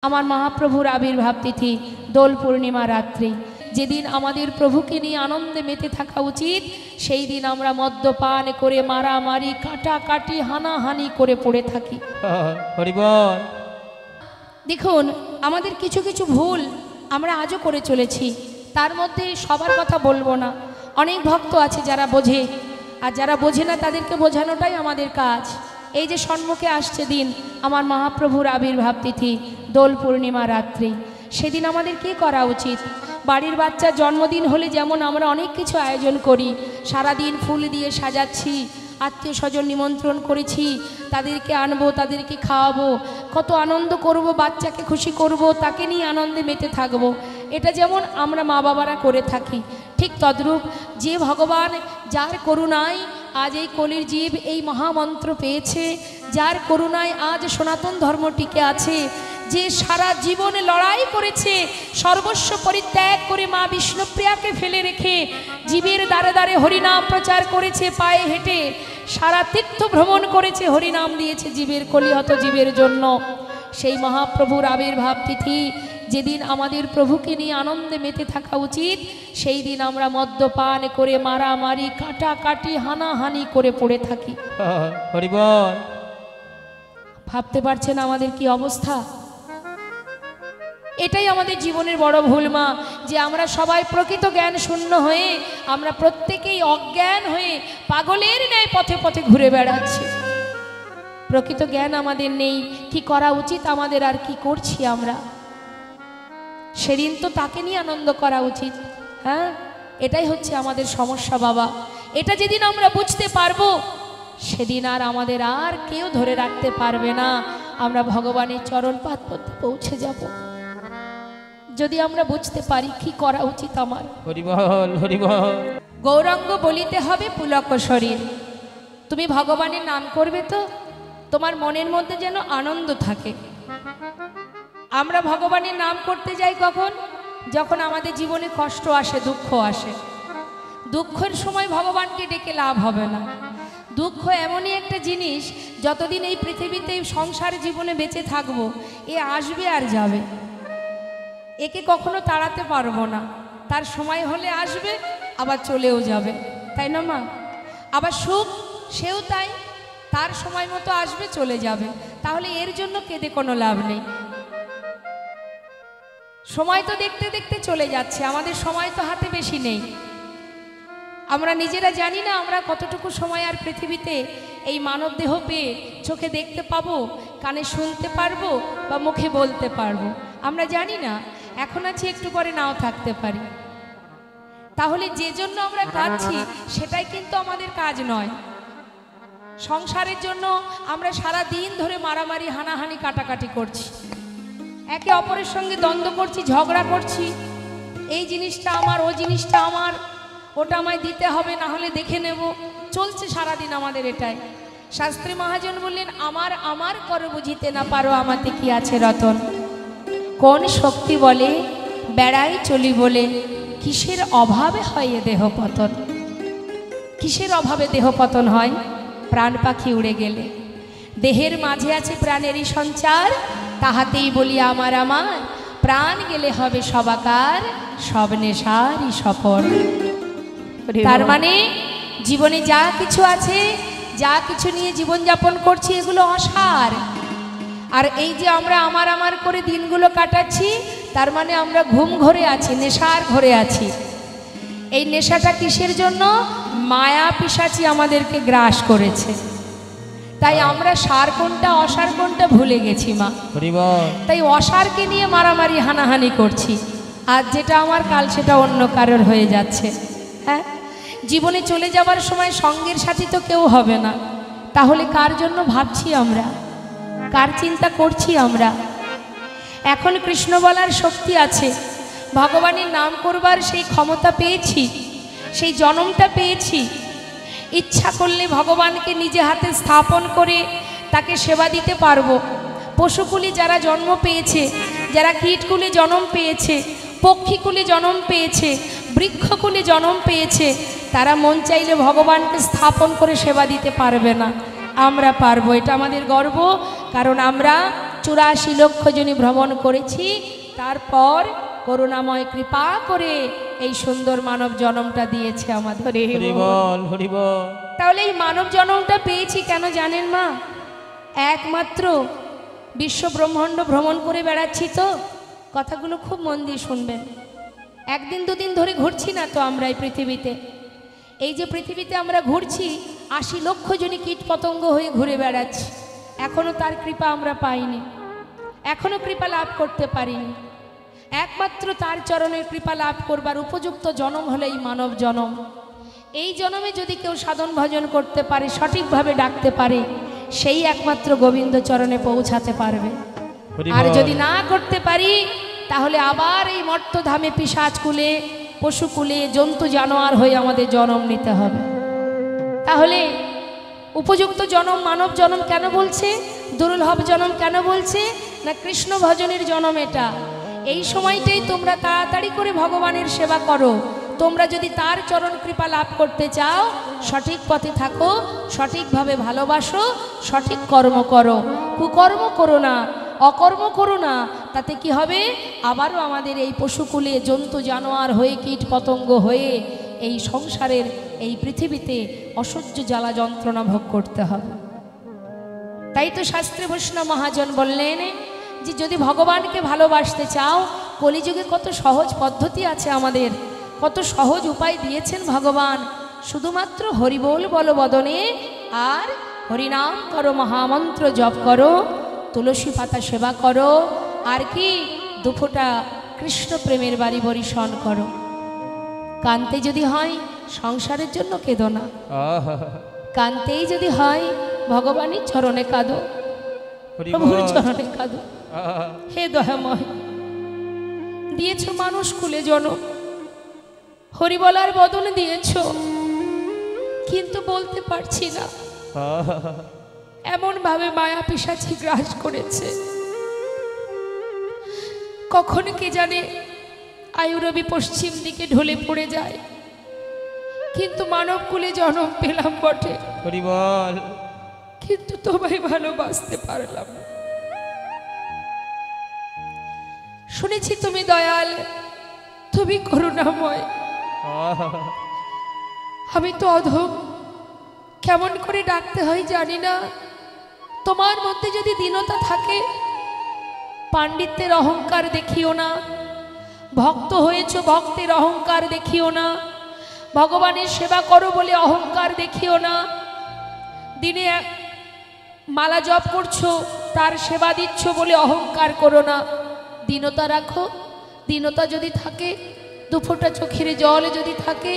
আমার মহাপ্রভুর আবির্ভাব তিথি দোল পূর্ণিমা রাত্রি, যেদিন আমাদের প্রভুকে নিয়ে আনন্দে মেতে থাকা উচিত, সেই দিন আমরা মদ্যপান করে মারামারি কাটাকাটি হানাহানি করে পড়ে থাকি। হরিবল। দেখুন, আমাদের কিছু কিছু ভুল আমরা আজও করে চলেছি। তার মধ্যে সবার কথা বলবো না, অনেক ভক্ত আছে যারা বোঝে, আর যারা বোঝে না তাদেরকে বোঝানোটাই আমাদের কাজ। এই যে সম্মুখে আসছে দিন আমার মহাপ্রভুর আবির্ভাব তিথি দোল পূর্ণিমা রাত্রি, সেদিন আমাদের কী করা উচিত? বাড়ির বাচ্চার জন্মদিন হলে যেমন আমরা অনেক কিছু আয়োজন করি, সারাদিন ফুল দিয়ে সাজাচ্ছি, আত্মীয় স্বজন নিমন্ত্রণ করেছি, তাদেরকে আনবো, তাদেরকে খাওয়াবো, কত আনন্দ করব, বাচ্চাকে খুশি করব, তাকে নিয়ে আনন্দে মেতে থাকবো। এটা যেমন আমরা মা বাবারা করে থাকি, ঠিক তদ্রূপ যে ভগবান যার করুণায় আজ এই কলির জীব এই মহামন্ত্র পেয়েছে, যার করুণায় আজ সনাতন ধর্ম টিকে আছে, যে সারা জীবনে লড়াই করেছে, সর্বস্ব পরিত্যাগ করে মা বিষ্ণুপ্রিয়াকে ফেলে রেখে জীবের দ্বারে দ্বারে হরিনাম প্রচার করেছে, পায়ে হেঁটে সারা তীর্থ ভ্রমণ করেছে, হরিনাম দিয়েছে জীবের কলিহত জীবের জন্য। সেই মহাপ্রভুর আবির্ভাব তিথি যেদিন আমাদের প্রভুকে নিয়ে আনন্দে মেতে থাকা উচিত, সেই দিন আমরা মদ্যপান করে মারামারি কাটাকাটি হানাহানি করে পড়ে থাকি। হরিবল। ভাবতে পারছেন আমাদের কি অবস্থা? এটাই আমাদের জীবনের বড় ভুল মা, যে আমরা সবাই প্রকৃত জ্ঞান শূন্য হয়ে আমরা প্রত্যেকেই অজ্ঞান হয়ে পাগলের ন্যায় পথে পথে ঘুরে বেড়াচ্ছি। প্রকৃত জ্ঞান আমাদের নেই, কি করা উচিত আমাদের আর কি করছি আমরা। সেদিন তো তাকে নিয়ে আনন্দ করা উচিত। হ্যাঁ, এটাই হচ্ছে আমাদের সমস্যা বাবা। এটা যেদিন আমরা বুঝতে পারবো, সেদিন আর আমাদের আর কেউ ধরে রাখতে পারবে না, আমরা ভগবানের চরণ পাদ পদ্মে পৌঁছে যাব। যদি আমরা বুঝতে পারি কি করা উচিত আমার। হরিবল হরিবল। গৌরাঙ্গ বলিতে হবে পুলক শরীর। তুমি ভগবানের নাম করবে তো তোমার মনের মধ্যে যেন আনন্দ থাকে। আমরা ভগবানের নাম করতে যাই কখন? যখন আমাদের জীবনে কষ্ট আসে, দুঃখ আসে। দুঃখের সময় ভগবানকে ডেকে লাভ হবে না। দুঃখ এমনই একটা জিনিস, যতদিন এই পৃথিবীতে সংসার জীবনে বেঁচে থাকবো, এ আসবে আর যাবে, একে কখনো তাড়াতে পারবো না। তার সময় হলে আসবে, আবার চলেও যাবে, তাই না মা? আবার সুখ, সেও তাই, তার সময় মতো আসবে, চলে যাবে। তাহলে এর জন্য কেঁদে কোনো লাভ নেই। সময় তো দেখতে দেখতে চলে যাচ্ছে, আমাদের সময় তো হাতে বেশি নেই। আমরা নিজেরা জানি না আমরা কতটুকু সময় আর পৃথিবীতে এই মানব দেহ পেয়ে চোখে দেখতে পাবো, কানে শুনতে পারবো বা মুখে বলতে পারবো, আমরা জানি না। এখন আছি, একটু পরে নাও থাকতে পারি। তাহলে যে জন্য আমরা কাঁদছি সেটাই কিন্তু আমাদের কাজ নয়। সংসারের জন্য আমরা সারা দিন ধরে মারামারি হানাহানি কাটাকাটি করছি, একে অপরের সঙ্গে দ্বন্দ্ব করছি, ঝগড়া করছি, এই জিনিসটা আমার, ও জিনিসটা আমার, ওটা আমায় দিতে হবে, না হলে দেখে নেব, চলছে সারাদিন আমাদের এটাই। শাস্ত্রী মহাজন বললেন, আমার আমার কর বুঝিতে না পারো, আমাতে কি আছে রতন। কোন শক্তি বলে বেড়াই চলি বলে, কিসের অভাবে হয় এ দেহ পতন। কিসের অভাবে দেহ পতন হয়? প্রাণ পাখি উড়ে গেলে। দেহের মাঝে আছে প্রাণেরই সঞ্চার, তাহাতেই বলি আমার আমার, প্রাণ গেলে হবে সবাকার, সব নেশারই সফর। তার মানে জীবনে যা কিছু আছে, যা কিছু নিয়ে জীবনযাপন করছি, এগুলো অসার। আর এই যে আমরা আমার আমার করে দিনগুলো কাটাচ্ছি, তার মানে আমরা ঘুম ঘরে আছি, নেশার ঘরে আছি। এই নেশাটা কিসের জন্য? মায়া পিশাচি আমাদেরকে গ্রাস করেছে, তাই আমরা সার কোনটা অসার কোনটা ভুলে গেছি মা। তাই অসারকে নিয়ে মারামারি হানাহানি করছি, আর যেটা আমার কাল সেটা অন্য কারোর হয়ে যাচ্ছে। হ্যাঁ, জীবনে চলে যাওয়ার সময় সঙ্গের সাথী তো কেউ হবে না, তাহলে কার জন্য ভাবছি আমরা, কার চিন্তা করছি আমরা? এখন কৃষ্ণ বলার শক্তি আছে, ভগবানের নাম করবার সেই ক্ষমতা পেয়েছি, সেই জন্মটা পেয়েছি। ইচ্ছা করলে ভগবানকে নিজে হাতে স্থাপন করে তাকে সেবা দিতে পারবো। পশুকুলে যারা জন্ম পেয়েছে, যারা কীটকুলে জন্ম পেয়েছে, পক্ষীকুলে জন্ম পেয়েছে, বৃক্ষকুলে জন্ম পেয়েছে, তারা মন চাইলে ভগবানকে স্থাপন করে সেবা দিতে পারবে না। আমরা পারবো, এটা আমাদের গর্ব, কারণ আমরা 84 লক্ষ জনই ভ্রমণ করেছি, তারপর করুণাময় কৃপা করে এই সুন্দর মানব জন্মটা দিয়েছে আমাদের। হরি বল হরি বল। তাহলে এই মানব জন্মটা পেয়েছি কেন জানেন মা? একমাত্র বিশ্ব ব্রহ্মাণ্ড ভ্রমণ করে বেড়াচ্ছি তো। কথাগুলো খুব মন দিয়ে শুনবেন। একদিন দুদিন ধরে ঘুরছি না তো আমরা এই পৃথিবীতে। এই যে পৃথিবীতে আমরা ঘুরছি, 80 লক্ষ জনই কীট পতঙ্গ হয়ে ঘুরে বেড়াচ্ছি, এখনো তার কৃপা আমরা পাইনি, এখনো কৃপা লাভ করতে পারিনি। একমাত্র তার চরণের কৃপা লাভ করবার উপযুক্ত জনম হলো এই মানব জনম। এই জনমে যদি কেউ সাধন ভজন করতে পারে, সঠিকভাবে ডাকতে পারে, সেই একমাত্র গোবিন্দ চরণে পৌঁছাতে পারবে। আর যদি না করতে পারি, তাহলে আবার এই মর্তধামে পিশাচকুলে, পশুকুলে, জন্তু জানোয়ার হয়ে আমাদের জন্ম নিতে হবে। তাহলে উপযুক্ত জনম মানব জনম কেন বলছে, দুর্লভ জনম কেন বলছে না? কৃষ্ণ ভজনের জনম এটা। এই সময়টাই তোমরা তাড়াতাড়ি করে ভগবানের সেবা করো। তোমরা যদি তার চরণ কৃপা লাভ করতে চাও, সঠিক পথে থাকো, সঠিকভাবে ভালোবাসো, সঠিক কর্ম করো, কুকর্ম করো না, অকর্ম করো না। তাতে কি হবে? আবারও আমাদের এই পশুকুলে, জন্তু জানোয়ার হয়ে, কীট পতঙ্গ হয়ে এই সংসারের এই পৃথিবীতে অসহ্য জ্বালা যন্ত্রণা ভোগ করতে হবে। তাই তো শাস্ত্রে বৈষ্ণব মহাজন বললেন যে যদি ভগবানকে ভালোবাসতে চাও, কলিযুগে কত সহজ পদ্ধতি আছে আমাদের, কত সহজ উপায় দিয়েছেন ভগবান। শুধুমাত্র হরিবোল বলো বদনে, আর হরিনাম করো, মহামন্ত্র জপ করো, তুলসী পাতা সেবা করো, আর কি দুফোঁটা কৃষ্ণ প্রেমের বাড়ি বরিশন করো। কানতে যদি হয় সংসারের জন্য কেঁদো না, কানতেই যদি হয় ভগবানের চরণে কাঁদো, প্রভুর চরণে কাঁদো। হে দয়াময়, দিয়েছ মানুষ কুলে জনম, হরিবলার বদন দিয়েছ, কিন্তু বলতে পারছি না। এমন ভাবে মায়া পিশাচি গ্রাস করেছে, কখন কে জানে আয়ুরবি পশ্চিম দিকে ঢলে পড়ে যায়। কিন্তু মানব কুলে জন্ম পেলাম বটে, কিন্তু তোমায় ভালোবাসতে পারলাম না। শুনেছি তুমি দয়াল, তুমি করুণাময়, আমি তো অধম, কেমন করে ডাকতে হয় জানি না। তোমার মধ্যে যদি দীনতা থাকে, পাণ্ডিত্যের অহংকার দেখিও না। ভক্ত হয়েছ, ভক্তের অহংকার দেখিও না। ভগবানের সেবা করো বলে অহংকার দেখিও না। দিনে মালা জপ করছো, তার সেবা দিচ্ছ বলে অহংকার করো না। দীনতা রাখো। দীনতা যদি থাকে, দুফোঁটা চোখের জল যদি থাকে,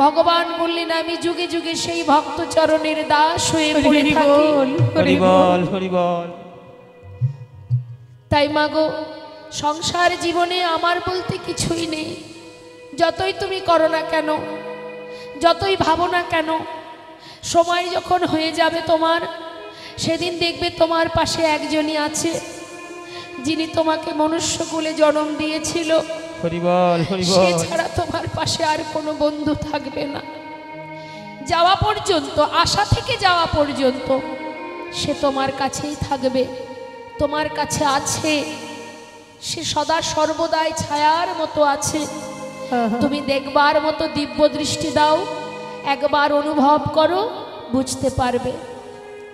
ভগবান বললেন আমি যুগে যুগে সেই ভক্ত চরণের দাস হয়ে পড়ে থাকি। হরি বল হরি বল। তাই মাগো, সংসার জীবনে আমার বলতে কিছুই নেই। যতই তুমি করো না কেন, যতই ভাবো না কেন, সময় যখন হয়ে যাবে তোমার, সেদিন দেখবে তোমার পাশে একজনই আছে, যিনি তোমাকে মনুষ্যকুলে জন্ম দিয়েছিল। হরি বল হরি বল। সে ছাড়া তোমার পাশে আর কোনো বন্ধু থাকবে না। যাওয়া পর্যন্ত, আশা থেকে যাওয়া পর্যন্ত সে তোমার কাছেই থাকবে, তোমার কাছে আছে। সে সদা সর্বদাই ছায়ার মতো আছে। তুমি দেখবার মতো দিব্য দৃষ্টি দাও, একবার অনুভব করো, বুঝতে পারবে।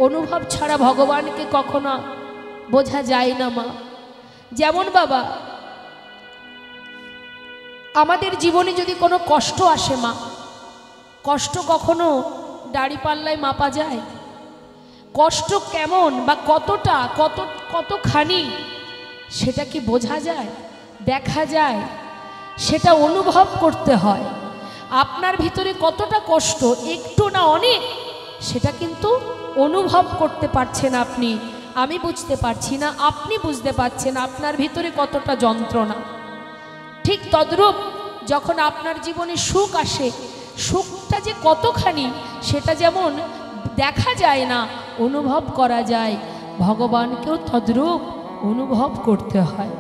অনুভব ছাড়া ভগবানকে কখনো বোঝা যায় না মা। যেমন বাবা, আমাদের জীবনে যদি কোনো কষ্ট আসে মা, কষ্ট কখনো দাড়িপাল্লায় মাপা যায়? কষ্ট কেমন বা কতটা, কতখানি, সেটা কি বোঝা যায়, দেখা যায়? সেটা অনুভব করতে হয়। আপনার ভিতরে কতটা কষ্ট, একটু না অনেক, সেটা কিন্তু অনুভব করতে পারছেন আপনি, আমি বুঝতে পারছি না, আপনি বুঝতে পারছেন আপনার ভিতরে কতটা যন্ত্রণা। ঠিক তদ্রূপ যখন আপনার জীবনে সুখ আসে, সুখটা যে কতখানি সেটা যেমন দেখা যায় না, অনুভব করা যায়, ভগবানকেও তদ্রূপ অনুভব করতে হয়।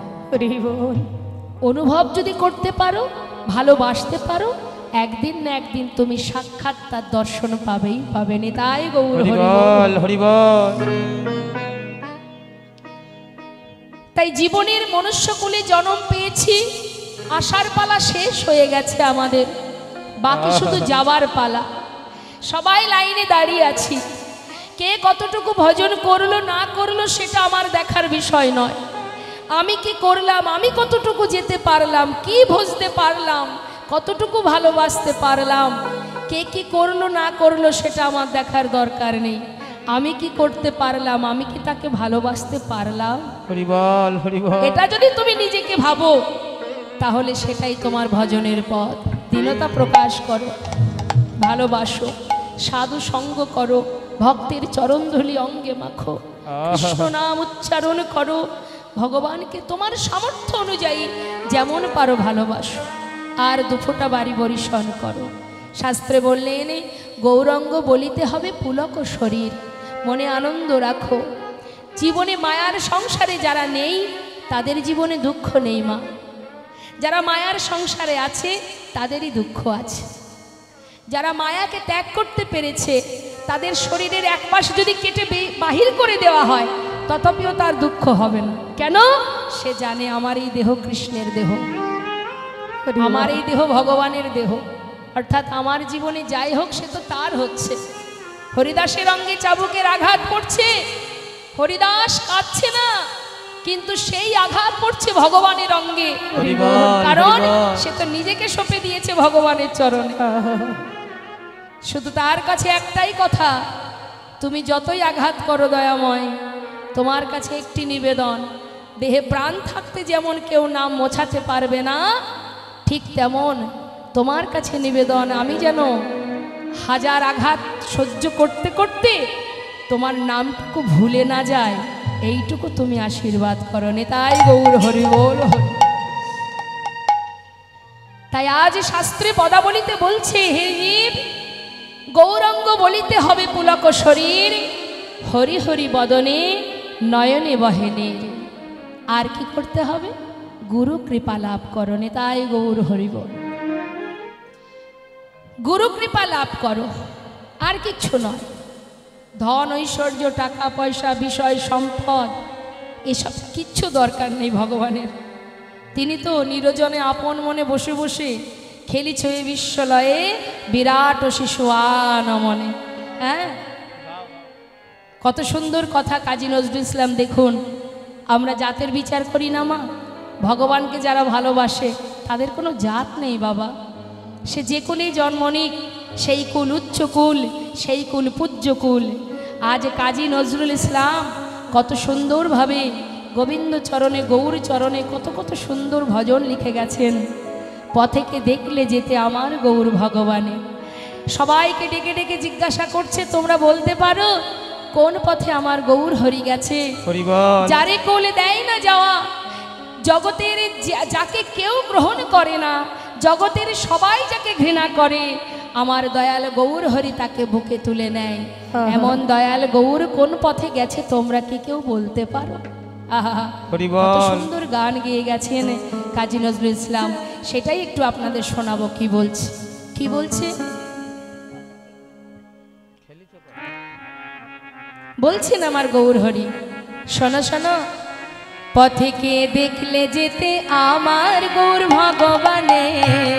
অনুভব যদি করতে পারো, ভালোবাসতে পারো, একদিন না একদিন তুমি সাক্ষাৎ তার দর্শন পাবেই পাবে। তাই গৌর হরি বল হরি বল। তাই জীবনের মনুষ্যকুলে জন্ম পেয়েছি, আসার পালা শেষ হয়ে গেছে আমাদের, বাকি শুধু যাবার পালা। সবাই লাইনে দাঁড়িয়ে আছি, কে কতটুকু ভজন করলো না করলো সেটা আমার দেখার বিষয় নয়। আমি কি করলাম, আমি কতটুকু যেতে পারলাম, কি ভজতে পারলাম, কতটুকু ভালোবাসতে পারলাম, কে কি করলো না করলো সেটা আমার দেখার দরকার নেই। আমি কি করতে পারলাম, আমি কি তাকে ভালোবাসতে পারলাম, হরি বল হরি বল। এটা যদি তুমি নিজেকে ভাবো তাহলে সেটাই তোমার ভজনের পথ। দীনতা প্রকাশ করো, ভালোবাসো, সাধু সঙ্গ করো, ভক্তের চরণধূলি অঙ্গে মাখো, কৃষ্ণ নাম উচ্চারণ করো, ভগবানকে তোমার সামর্থ্য অনুযায়ী যেমন পারো ভালোবাসো, আর দুফোঁটা বাড়ি বরিশন করো। শাস্ত্রে বললেন গৌরাঙ্গ বলিতে হবে পুলক শরীর, মনে আনন্দ রাখো। জীবনে মায়ার সংসারে যারা নেই তাদের জীবনে দুঃখ নেই মা, যারা মায়ার সংসারে আছে তাদেরই দুঃখ আছে। যারা মায়াকে ত্যাগ করতে পেরেছে তাদের শরীরের এক পাশ যদি কেটে বাহির করে দেওয়া হয় তথাপিও তার দুঃখ হবে না। কেন? সে জানে আমার এই দেহ কৃষ্ণের দেহ, আমার এই দেহ ভগবানের দেহ, অর্থাৎ আমার জীবনে যাই হোক সে তো তার হচ্ছে। হরিদাসের অঙ্গে চাবুকের আঘাত পড়ছে, হরিদাস কাঁদছে না, কিন্তু সেই আঘাত পড়ছে ভগবানের অঙ্গে, কারণ সে তো নিজেকে সঁপে দিয়েছে ভগবানের চরণে। শুধু তার কাছে একটাই কথা, তুমি যতই আঘাত করো দয়াময়, তোমার কাছে একটি নিবেদন, দেহে প্রাণ থাকতে যেমন কেউ নাম মোছাতে পারবে না, ঠিক তেমন তোমার কাছে নিবেদন, আমি যেন হাজার আঘাত সহ্য করতে করতে তোমার নামটুকু ভুলে না যায়, এইটুকু তুমি আশীর্বাদ করো। তাই গৌর হরি বল হরি। তাই আজ শাস্ত্রে পদাবলিতে বলছে, হে জীব গৌরাঙ্গ বলিতে হবে পুলক শরীর, হরি হরি বদনে নয়নে বহেনে। আর কি করতে হবে? গুরু কৃপা লাভ করো। তাই গৌর হরি বল। গুরু কৃপা লাভ করো, আর কিচ্ছু নয়। ধন ঐশ্বর্য টাকা পয়সা বিষয় সম্পদ এসব কিচ্ছু দরকার নেই ভগবানের। তিনি তো নিরজনে আপন মনে বসে বসে খেলিছে বিশ্বলয়ে বিরাট শিশু আনমনে। হ্যাঁ, কত সুন্দর কথা কাজী নজরুল ইসলাম। দেখুন, আমরা জাতের বিচার করি না মা, ভগবানকে যারা ভালোবাসে তাদের কোনো জাত নেই বাবা। সে যে কুলেই জন্ম নিক, সেই কুল উচ্চ কুল, সেই কুল পূজ্য কুল। আজ কাজী নজরুল ইসলাম কত সুন্দরভাবে গোবিন্দ চরণে গৌর চরণে কত কত সুন্দর ভজন লিখে গেছেন। পথেকে দেখলে যেতে আমার গৌর ভগবানে। সবাইকে ডেকে ডেকে জিজ্ঞাসা করছে, তোমরা বলতে পারো কোন পথে আমার গৌর হরি গেছে? যারে কোলে দেয় না যাওয়া, জগতের যাকে কেউ গ্রহণ করে না, জগতের সবাই যাকে ঘৃণা করে, আমার দয়াল গৌর হরি তাকে বুকে তুলে নেয়। এমন দয়াল গৌর কোন পথে গেছে তোমরা কি কেউ বলতে পারো? আহা, কত সুন্দর গান গেয়ে গেছেন কাজী নজরুল ইসলাম। সেটাই একটু আপনাদের শোনাবো। কি বলছে, কি বলছে বলছেন আমার গৌর হরি। শোনো শোনো। পথেকে দেখলে যেতে আমার গৌর ভগবানে,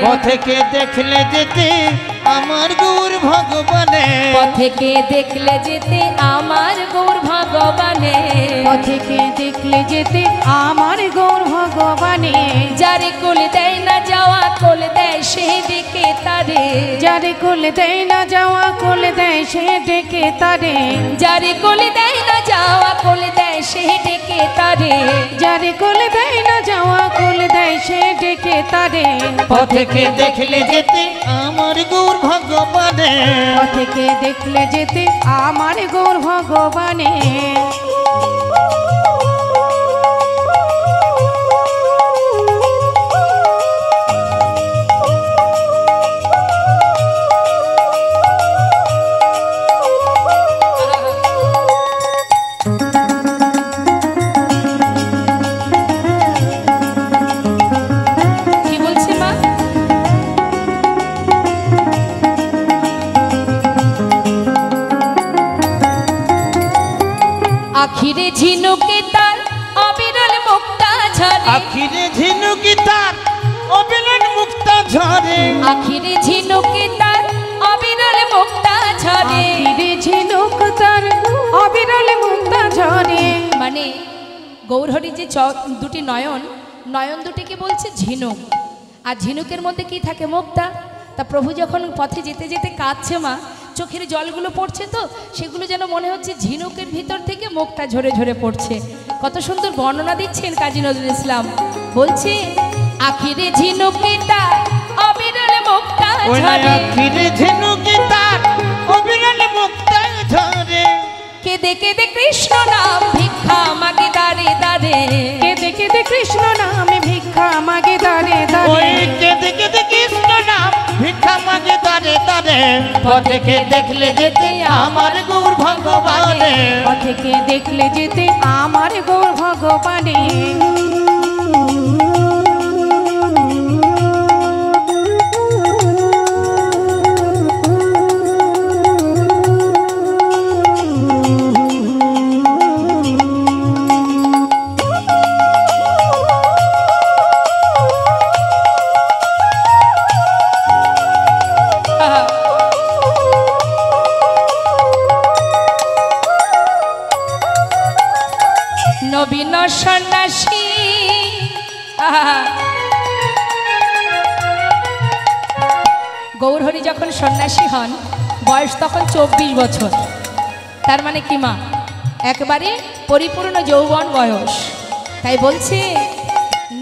পথেকে দেখলে যেতে আমার গৌর ভগবানে, পথেকে দেখলে যেতে আমার গৌর ভগবানে, পথেকে দেখলে যেতে আমার গৌর ভগবানে। যারে কোলে দেয় না যাওয়া কোলে দেয় সে ডেকে তারে, যারে কোলে দেয় না যাওয়া কোলে দেয় সে ডেকে তারে, যারে কোলে দেয় না যাওয়া কোলে দেয় সে ডেকে তারে, যারে কোলে দেয় না যাওয়া কোলে দেয় সে ডেকে তারে। পথেকে দেখলে যেতে আমার গৌর ভগবানে, পথেকে দেখলে যেতে আমার গৌর ভগবানে। আখিরে ঝিনুকে তার অবিরল মুক্ত ঝরে, আখিরে ঝিনুকি তার অবিরল মুক্তা ঝরে, আখিরে ঝিনুকে তার অবিরল মুক্তা ঝরে। আখিরে ঝিনুক তার অবিরল মুক্তা ঝরে। মানে গৌরহরি যে দুটি নয়ন, নয়ন দুটিকে বলছে ঝিনুক, আর ঝিনুকের মধ্যে কি থাকে? মুক্তা। তা প্রভু যখন পথে যেতে যেতে কাঁদছে মা, চোখের জলগুলো পড়ছে, তো সেগুলো যেন মনে হচ্ছে ঝিনুকের ভিতর থেকে মুক্তা ঝরে ঝরে পড়ছে। কত সুন্দর বর্ণনা দিচ্ছেন কাজী নজরুল ইসলাম। বলছে আখিরে ঝিনুকে তার অবিরল মুক্তা ওই না ঝরে, আখিরে ঝিনুকি তার অবিরল মুক্তা ঝরে। কেঁদে কেঁদে কৃষ্ণ নাম ভিক্ষা মাগে দারে দারে, কেঁদে কেঁদে কৃষ্ণ নামে ভিক্ষা মাগে দারে দারে। ওই কেঁদে কেঁদে কৃষ্ণ নাম ভিক্ষা মাগে দারে দারে। পথেকে দেখলে যেতে আমার গৌর ভগবানে, পথেকে দেখলে যেতে আমার গৌর ভগবানে। নবীন সন্ন্যাসী গৌরহরি যখন সন্ন্যাসী হন বয়স তখন 24 বছর। তার মানে কি মা? একবারে পরিপূর্ণ যৌবন বয়স। তাই বলছে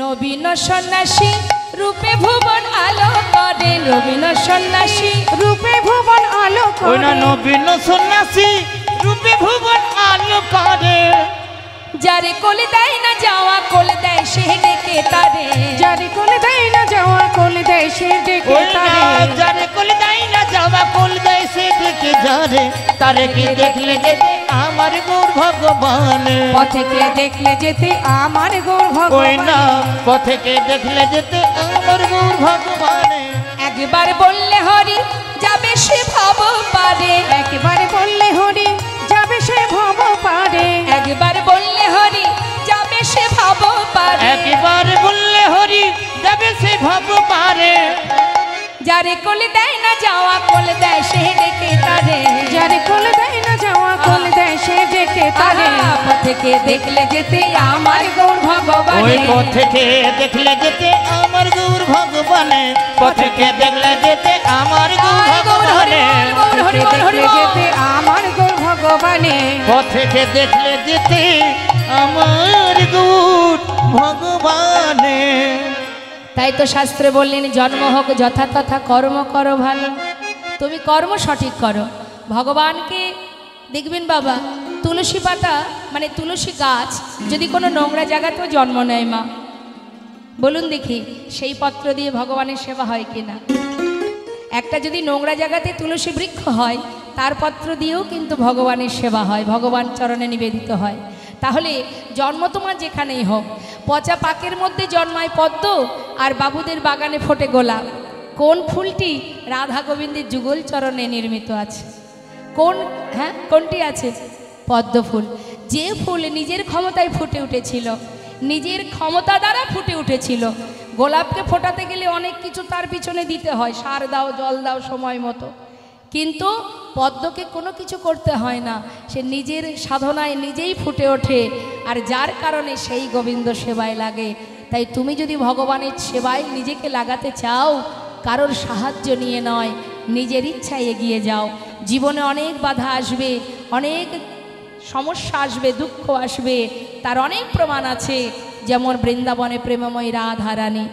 নবীন সন্ন্যাসী রূপে ভুবন আলো করে, নবীন সন্ন্যাসী রূপে ভুবন আলো ওই না করে। নবীন সন্ন্যাসী রূপে ভুবন আলো করে। যারে কোলে দেয় না যাওয়া কোলে দেয় সে ডেকে তারে, যারে কোলে দেয় না যাওয়া কোলে দেয় সে ডেকে ওই না তারে। যারে কোল দেয় না যাওয়া কোল দেয় সে ডেকে ঝরে। তারে কি দেখলে যেতে আমার গৌর ভগবানে, পথেকে দেখলে যেতে আমার গৌর ওই না ভগবানে। পথেকে দেখলে যেতে আমার গৌর ভগবানে। একবার বললে হরি যাবে সে ভব পারে, একবার বললে হরি যাবে সে ভব পারে। একবার বললে হরি যাবে সে ভব পারে, একবার বললে হরি যাবে সে ভব পারে। যারে কোলে দেয় না যাওয়া কোলে দেয় সে ডেকে তারে, যারে কোলে দেয় না যাওয়া কোলে দেয় সে ডেকে তারে। পথেকে দেখলে যেতে আমার গৌর ওই ভগবানে, পথেকে দেখলে যেতে আমার গৌর ভগবানে, পথেকে দেখলে যেতে আমার গৌর ভগবানে, হরি বল, হরি দেখলে বল। যেতে আমার গৌর ভগবানে। পথেকে দেখলে যেতে আমার গৌর ভগবানে। তাই তো শাস্ত্রে বললেন জন্ম হোক যথা তথা কর্ম করো ভালো। তুমি কর্ম সঠিক করো। ভগবানকে দেখবেন বাবা, তুলসী পাতা মানে তুলসী গাছ যদি কোনো নোংরা জায়গাতেও জন্ম নেয় মা, বলুন দেখি সেই পত্র দিয়ে ভগবানের সেবা হয় কিনা? একটা যদি নোংরা জায়গাতে তুলসী বৃক্ষ হয় তার পত্র দিয়েও কিন্তু ভগবানের সেবা হয়, ভগবান চরণে নিবেদিত হয়। তাহলে জন্ম তোমার যেখানেই হোক, পচা পাকের মধ্যে জন্মায় পদ্ম আর বাবুদের বাগানে ফোটে গোলাপ। কোন ফুলটি রাধা গোবিন্দের যুগল চরণে নির্মিত আছে? কোনটি আছে? পদ্ম ফুল। যে ফুল নিজের ক্ষমতায় ফুটে উঠেছিল, নিজের ক্ষমতা দ্বারা ফুটে উঠেছিল। গোলাপকে ফোটাতে গেলে অনেক কিছু তার পিছনে দিতে হয়, সার দাও, জল দাও সময় মতো, কিন্তু পদ্মকে কোনো কিছু করতে হয় না, সে নিজের সাধনায় নিজেই ফুটে ওঠে, আর যার কারণে সেই গোবিন্দ সেবায় লাগে। তাই তুমি যদি ভগবানের সেবায় নিজেকে লাগাতে চাও, কারোর সাহায্য নিয়ে নয়, নিজের ইচ্ছায় এগিয়ে যাও। জীবনে অনেক বাধা আসবে, অনেক সমস্যা আসবে, দুঃখ আসবে, তার অনেক প্রমাণ আছে। যেমন বৃন্দাবনে প্রেমময়ী রাধারানী,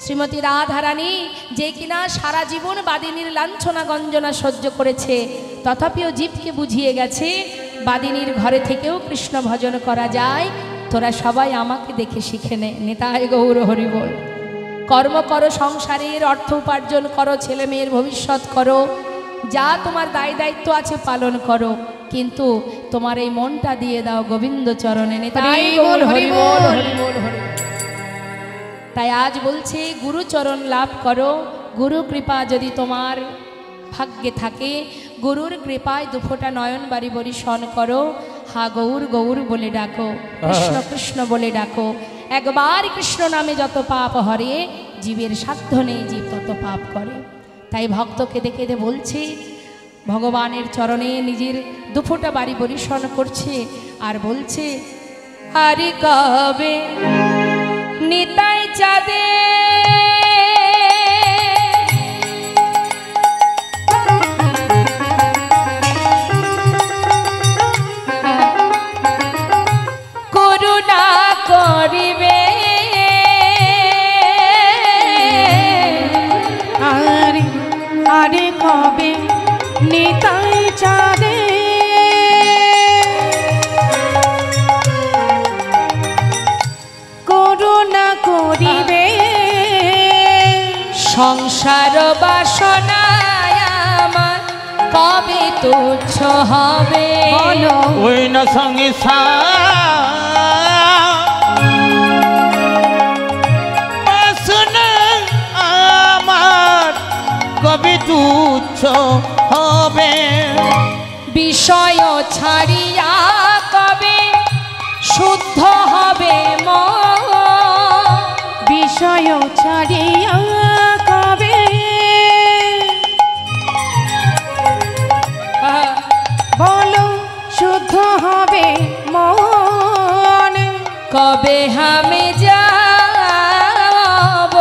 শ্রীমতী রাধারানী, যে কিনা সারা জীবন বাদিনীর লাঞ্ছনা গঞ্জনা সহ্য করেছে, তথাপিও জীবকে বুঝিয়ে গেছে বাদিনীর ঘরে থেকেও কৃষ্ণ ভজন করা যায়। তোরা সবাই আমাকে দেখে শিখে নে। নিতাই গৌর হরি বল। কর্ম করো, সংসারের অর্থ উপার্জন করো, ছেলে মেয়ের ভবিষ্যৎ করো, যা তোমার দায় দায়িত্ব আছে পালন করো, কিন্তু তোমার এই মনটা দিয়ে দাও গোবিন্দ চরণে। নিতাই গৌর হরি বল, হরি বল, হরি বল। তাই আজ বলছে গুরুচরণ লাভ করো। গুরু কৃপা যদি তোমার ভাগ্যে থাকে, গুরুর কৃপায় দুফোটা নয়ন বাড়ি বরিশন করো। হা গৌর গৌর বলে ডাকো, কৃষ্ণ কৃষ্ণ বলে ডাকো। একবার কৃষ্ণ নামে যত পাপ হরে, জীবের সাধ্য নেই, জীব তত পাপ করে। তাই ভক্তকে দেখে বলছে, ভগবানের চরণে নিজের দুফোটা বাড়ি পরিশন করছে আর বলছে, আরে কবে নিতাই চাঁদে করুণা করিবে, আরে আরে কবে নিতাই চাঁদে করুণা করিবে, সংসার বাসনায় আমার কবে তুচ্ছ হবে। বলো ওই না সঙ্গে বাসনা আমার কবে তুচ্ছ হবে। বিষয় ছাড়িয়া কবে শুদ্ধ হবে মন, বিষয় ছাড়িয়া কবে বলো শুদ্ধ হবে মন, কবে আমি যাব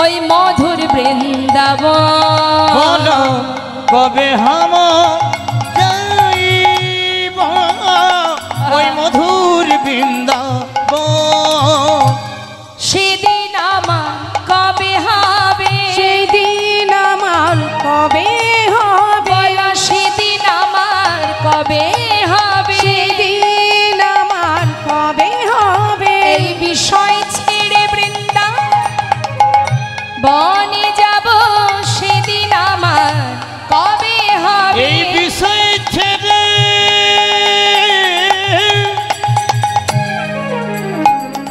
ওই মধুর বৃন্দাবন। বলো কবে হাম যাইব ওই মধুর বৃন্দাবন। সেদিন আমার কবে হবে, সেদিন আমার কবে হবে, বলো সেদিন আমার কবে হবে, সেদিন আমার কবে হবে, এই বিষয় ছেড়ে বৃন্দা বনে যাব, সেদিন আমার কবে হবে। এই বিষয় ছেড়ে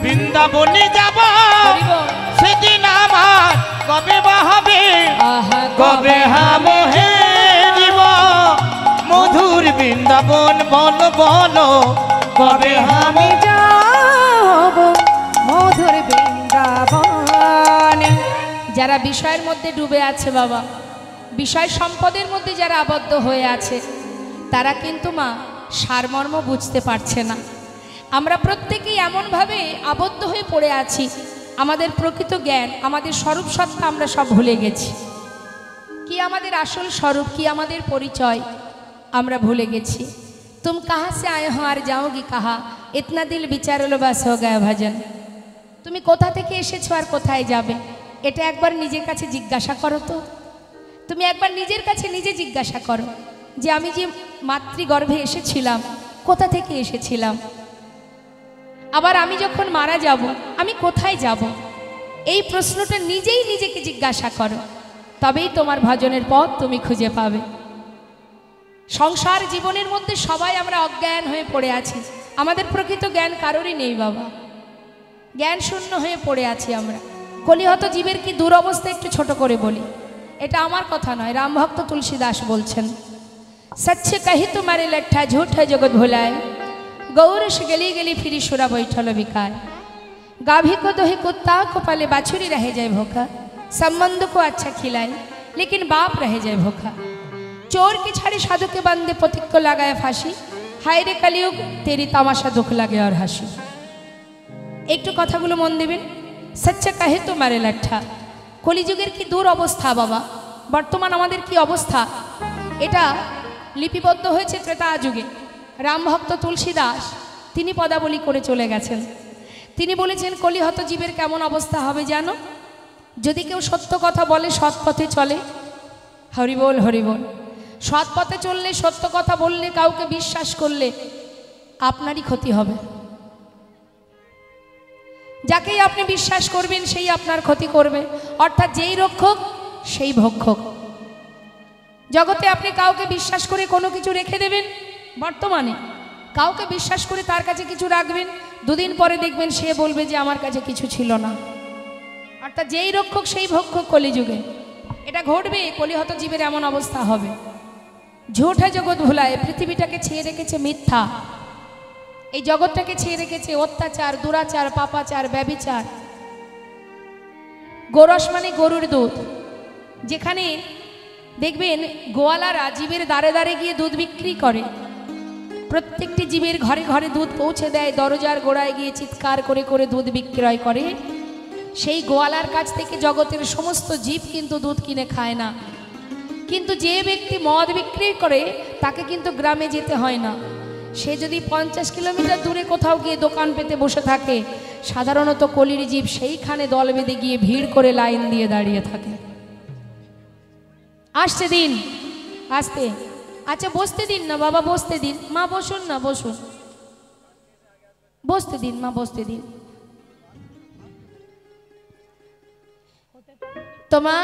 বৃন্দাবনে যাব, সেদিন আমার কবে বা হবে। আহা কবে হামো হেরিব মধুর বৃন্দাবন। বলো বলো কবে আমি হামো যাব মধুর বৃন্দাবন। যারা বিষয়ের মধ্যে ডুবে আছে বাবা, বিষয় সম্পদের মধ্যে যারা আবদ্ধ হয়ে আছে, তারা কিন্তু মা সারমর্ম বুঝতে পারছে না। আমরা প্রত্যেকেই এমনভাবে আবদ্ধ হয়ে পড়ে আছি, আমাদের প্রকৃত জ্ঞান, আমাদের স্বরূপ সত্তা আমরা সব ভুলে গেছি। কি আমাদের আসল স্বরূপ, কি আমাদের পরিচয় আমরা ভুলে গেছি। তুম কাহা সে আয়ে হো আর যাওগি কাহা, ইতনা দিল বিচারলো বাস হো গায়া ভজন। তুমি কোথা থেকে এসেছো আর কোথায় যাবে, এটা একবার নিজের কাছে জিজ্ঞাসা করো তো। তুমি একবার নিজের কাছে নিজে জিজ্ঞাসা করো যে আমি যে মাতৃগর্ভে এসেছিলাম, কোথা থেকে এসেছিলাম, আবার আমি যখন মারা যাব আমি কোথায় যাব। এই প্রশ্নটা নিজেই নিজেকে জিজ্ঞাসা করো, তবেই তোমার ভজনের পথ তুমি খুঁজে পাবে। সংসার জীবনের মধ্যে সবাই আমরা অজ্ঞান হয়ে পড়ে আছি, আমাদের প্রকৃত জ্ঞান কারোরই নেই বাবা, জ্ঞান শূন্য হয়ে পড়ে আছি আমরা। কলিহত জীবের কি দুরবস্থা একটু ছোট করে বলি, এটা আমার কথা নয়, রামভক্ত তুলসী দাস বলছেন, সচ্ছে কহি তোমারে লঠা ঝুঠ জগৎ ভোলায়, गौरश गली गली फिरी सुरा बैठल बिकाय, गाभी को दोहे कुत्ता को पाले बाछुरी रह जाए भूखा, संबंध को अच्छा खिलाए लेकिन बाप रह जाए भूखा, चोर की छाड़ी साधु के बंदे पथिक को लगाए फांसी, हाय रे कलियुग तेरी तमाशा दुख लगे और हासि। একটু কথাগুলো মন দিবেন। সচ্চা কাহে তোমারে লাঠা, কলিযুগের কি দূর অবস্থা বাবা, বর্তমান আমাদের কি অবস্থা, এটা লিপিবদ্ধ হয়েছে ত্রেতা যুগে। রামভক্ত তুলসী দাস তিনি পদাবলী করে চলে গেছেন। তিনি বলেছেন কলিহত জীবের কেমন অবস্থা হবে জানো, যদি কেউ সত্য কথা বলে, সৎ পথে চলে, হরিবোল হরিবোল, সৎ পথে চললে, সত্য কথা বললে, কাউকে বিশ্বাস করলে আপনারই ক্ষতি হবে। যাকেই আপনি বিশ্বাস করবেন সেই আপনার ক্ষতি করবে, অর্থাৎ যেই রক্ষক সেই ভক্ষক। জগতে আপনি কাউকে বিশ্বাস করে কোনো কিছু রেখে দেবেন, বর্তমানে কাউকে বিশ্বাস করে তার কাছে কিছু রাখবেন, দুদিন পরে দেখবেন সে বলবে যে আমার কাছে কিছু ছিল না। অর্থাৎ যেই রক্ষক সেই ভক্ষক কলিযুগে, এটা ঘটবে। কলিহত জীবের এমন অবস্থা হবে। ঝুঠা জগৎ ভোলায়, পৃথিবীটাকে ছেয়ে রেখেছে মিথ্যা। এই জগৎটাকে ছেয়ে রেখেছে অত্যাচার, দুরাচার, পাপাচার, ব্যভিচার। গোরস মানে গরুর দুধ। যেখানে দেখবেন গোয়ালারা জীবের দ্বারে দ্বারে গিয়ে দুধ বিক্রি করে, প্রত্যেকটি জীবের ঘরে ঘরে দুধ পৌঁছে দেয়, দরজার গোড়ায় গিয়ে চিৎকার করে করে দুধ বিক্রয় করে। সেই গোয়ালার কাছ থেকে জগতের সমস্ত জীব কিন্তু দুধ কিনে খায় না। কিন্তু যে ব্যক্তি মদ বিক্রি করে তাকে কিন্তু গ্রামে যেতে হয় না। সে যদি 50 কিলোমিটার দূরে কোথাও গিয়ে দোকান পেতে বসে থাকে, সাধারণত কলির জীব সেইখানে দল বেঁধে গিয়ে ভিড় করে লাইন দিয়ে দাঁড়িয়ে থাকে। আসছে দিন, আসতে। আচ্ছা বসতে দিন না বাবা, বসতে দিন। মা বসুন না, বসুন, বসতে দিন মা, বসতে দিন। তো মা,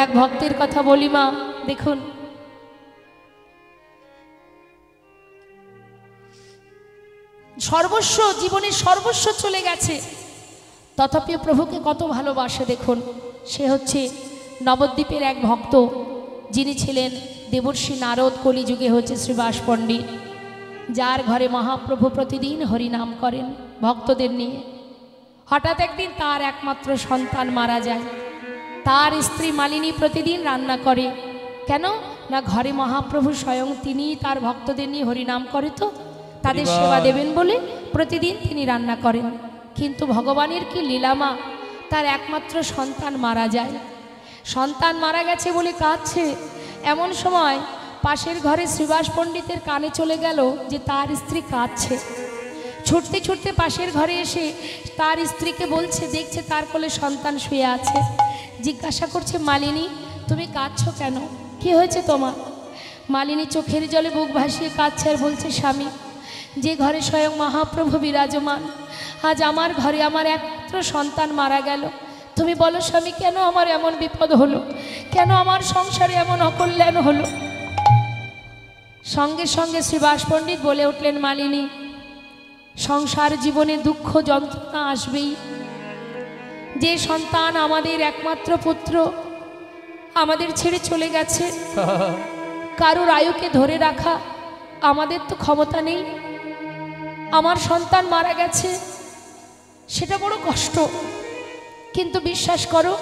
এক ভক্তের কথা বলি মা, দেখুন সর্বস্ব, জীবনের সর্বস্ব চলে গেছে, তথাপিও প্রভুকে কত ভালোবাসে দেখুন। সে হচ্ছে নবদ্বীপের এক ভক্ত, যিনি ছিলেন দেবর্ষি নারদ, কলিযুগে হচ্ছে শ্রীবাস পণ্ডিত, যার ঘরে মহাপ্রভু প্রতিদিন হরিনাম করেন ভক্তদের নিয়ে। হঠাৎ একদিন তার একমাত্র সন্তান মারা যায়। তার স্ত্রী মালিনী প্রতিদিন রান্না করে, কেন না ঘরে মহাপ্রভু স্বয়ং তিনিই তার ভক্তদের নিয়ে হরিনাম করে, তো তাদের সেবা দেবেন বলে প্রতিদিন তিনি রান্না করেন। কিন্তু ভগবানের কি লীলামা, তার একমাত্র সন্তান মারা যায়। সন্তান মারা গেছে বলে কাঁদছে। এমন সময় পাশের ঘরে শ্রীবাস পণ্ডিতের কানে চলে গেল যে তার স্ত্রী কাঁদছে। ছুটতে ছুটতে পাশের ঘরে এসে তার স্ত্রীকে বলছে, দেখছে তার কোলে সন্তান শুয়ে আছে। জিজ্ঞাসা করছে, মালিনী তুমি কাঁদছো কেন, কি হয়েছে তোমার? মালিনী চোখের জলে বুক ভাসিয়ে কাঁদছে আর বলছে, স্বামী, যে ঘরে স্বয়ং মহাপ্রভু বিরাজমান, আজ আমার ঘরে আমার একমাত্র সন্তান মারা গেল। তুমি বলো স্বামী, কেন আমার এমন বিপদ হলো, কেন আমার সংসারে এমন অকল্যাণ হলো? সঙ্গে সঙ্গে শ্রীবাস পণ্ডিত বলে উঠলেন, মালিনী, সংসার জীবনে দুঃখ যন্ত্রণা আসবেই। যে সন্তান আমাদের একমাত্র পুত্র আমাদের ছেড়ে চলে গেছে, কারোর আয়ুকে ধরে রাখা আমাদের তো ক্ষমতা নেই। আমার সন্তান মারা গেছে, সেটা বড় কষ্ট, কিন্তু বিশ্বাস করো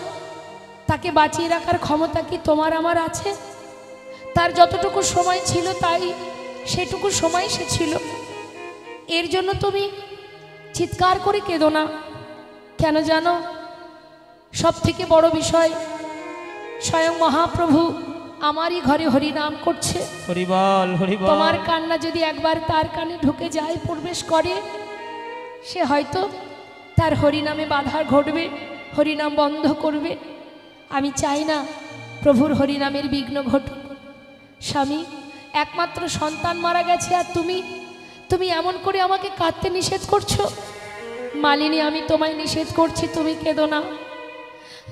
তাকে বাঁচিয়ে রাখার ক্ষমতা কি তোমার আমার আছে? তার যতটুকু সময় ছিল তাই সেটুকু সময় সে ছিল। এর জন্য তুমি চিৎকার করে কেঁদো না। কেন জানো, সব থেকে বড় বিষয় স্বয়ং মহাপ্রভু আমারই ঘরে হরিনাম করছে। হরিবল হরিবল। তোমার কান্না যদি একবার তার কানে ঢুকে যায়, প্রবেশ করে, সে হয়তো তার হরিনামে বাধা ঘটবে, হরিনাম বন্ধ করবে। আমি চাই না প্রভুর হরিনামের বিঘ্ন ঘটুক। স্বামী, একমাত্র সন্তান মারা গেছে আর তুমি এমন করে আমাকে কাঁদতে নিষেধ করছো। মালিনী, আমি তোমায় নিষেধ করছি, তুমি কেঁদো না।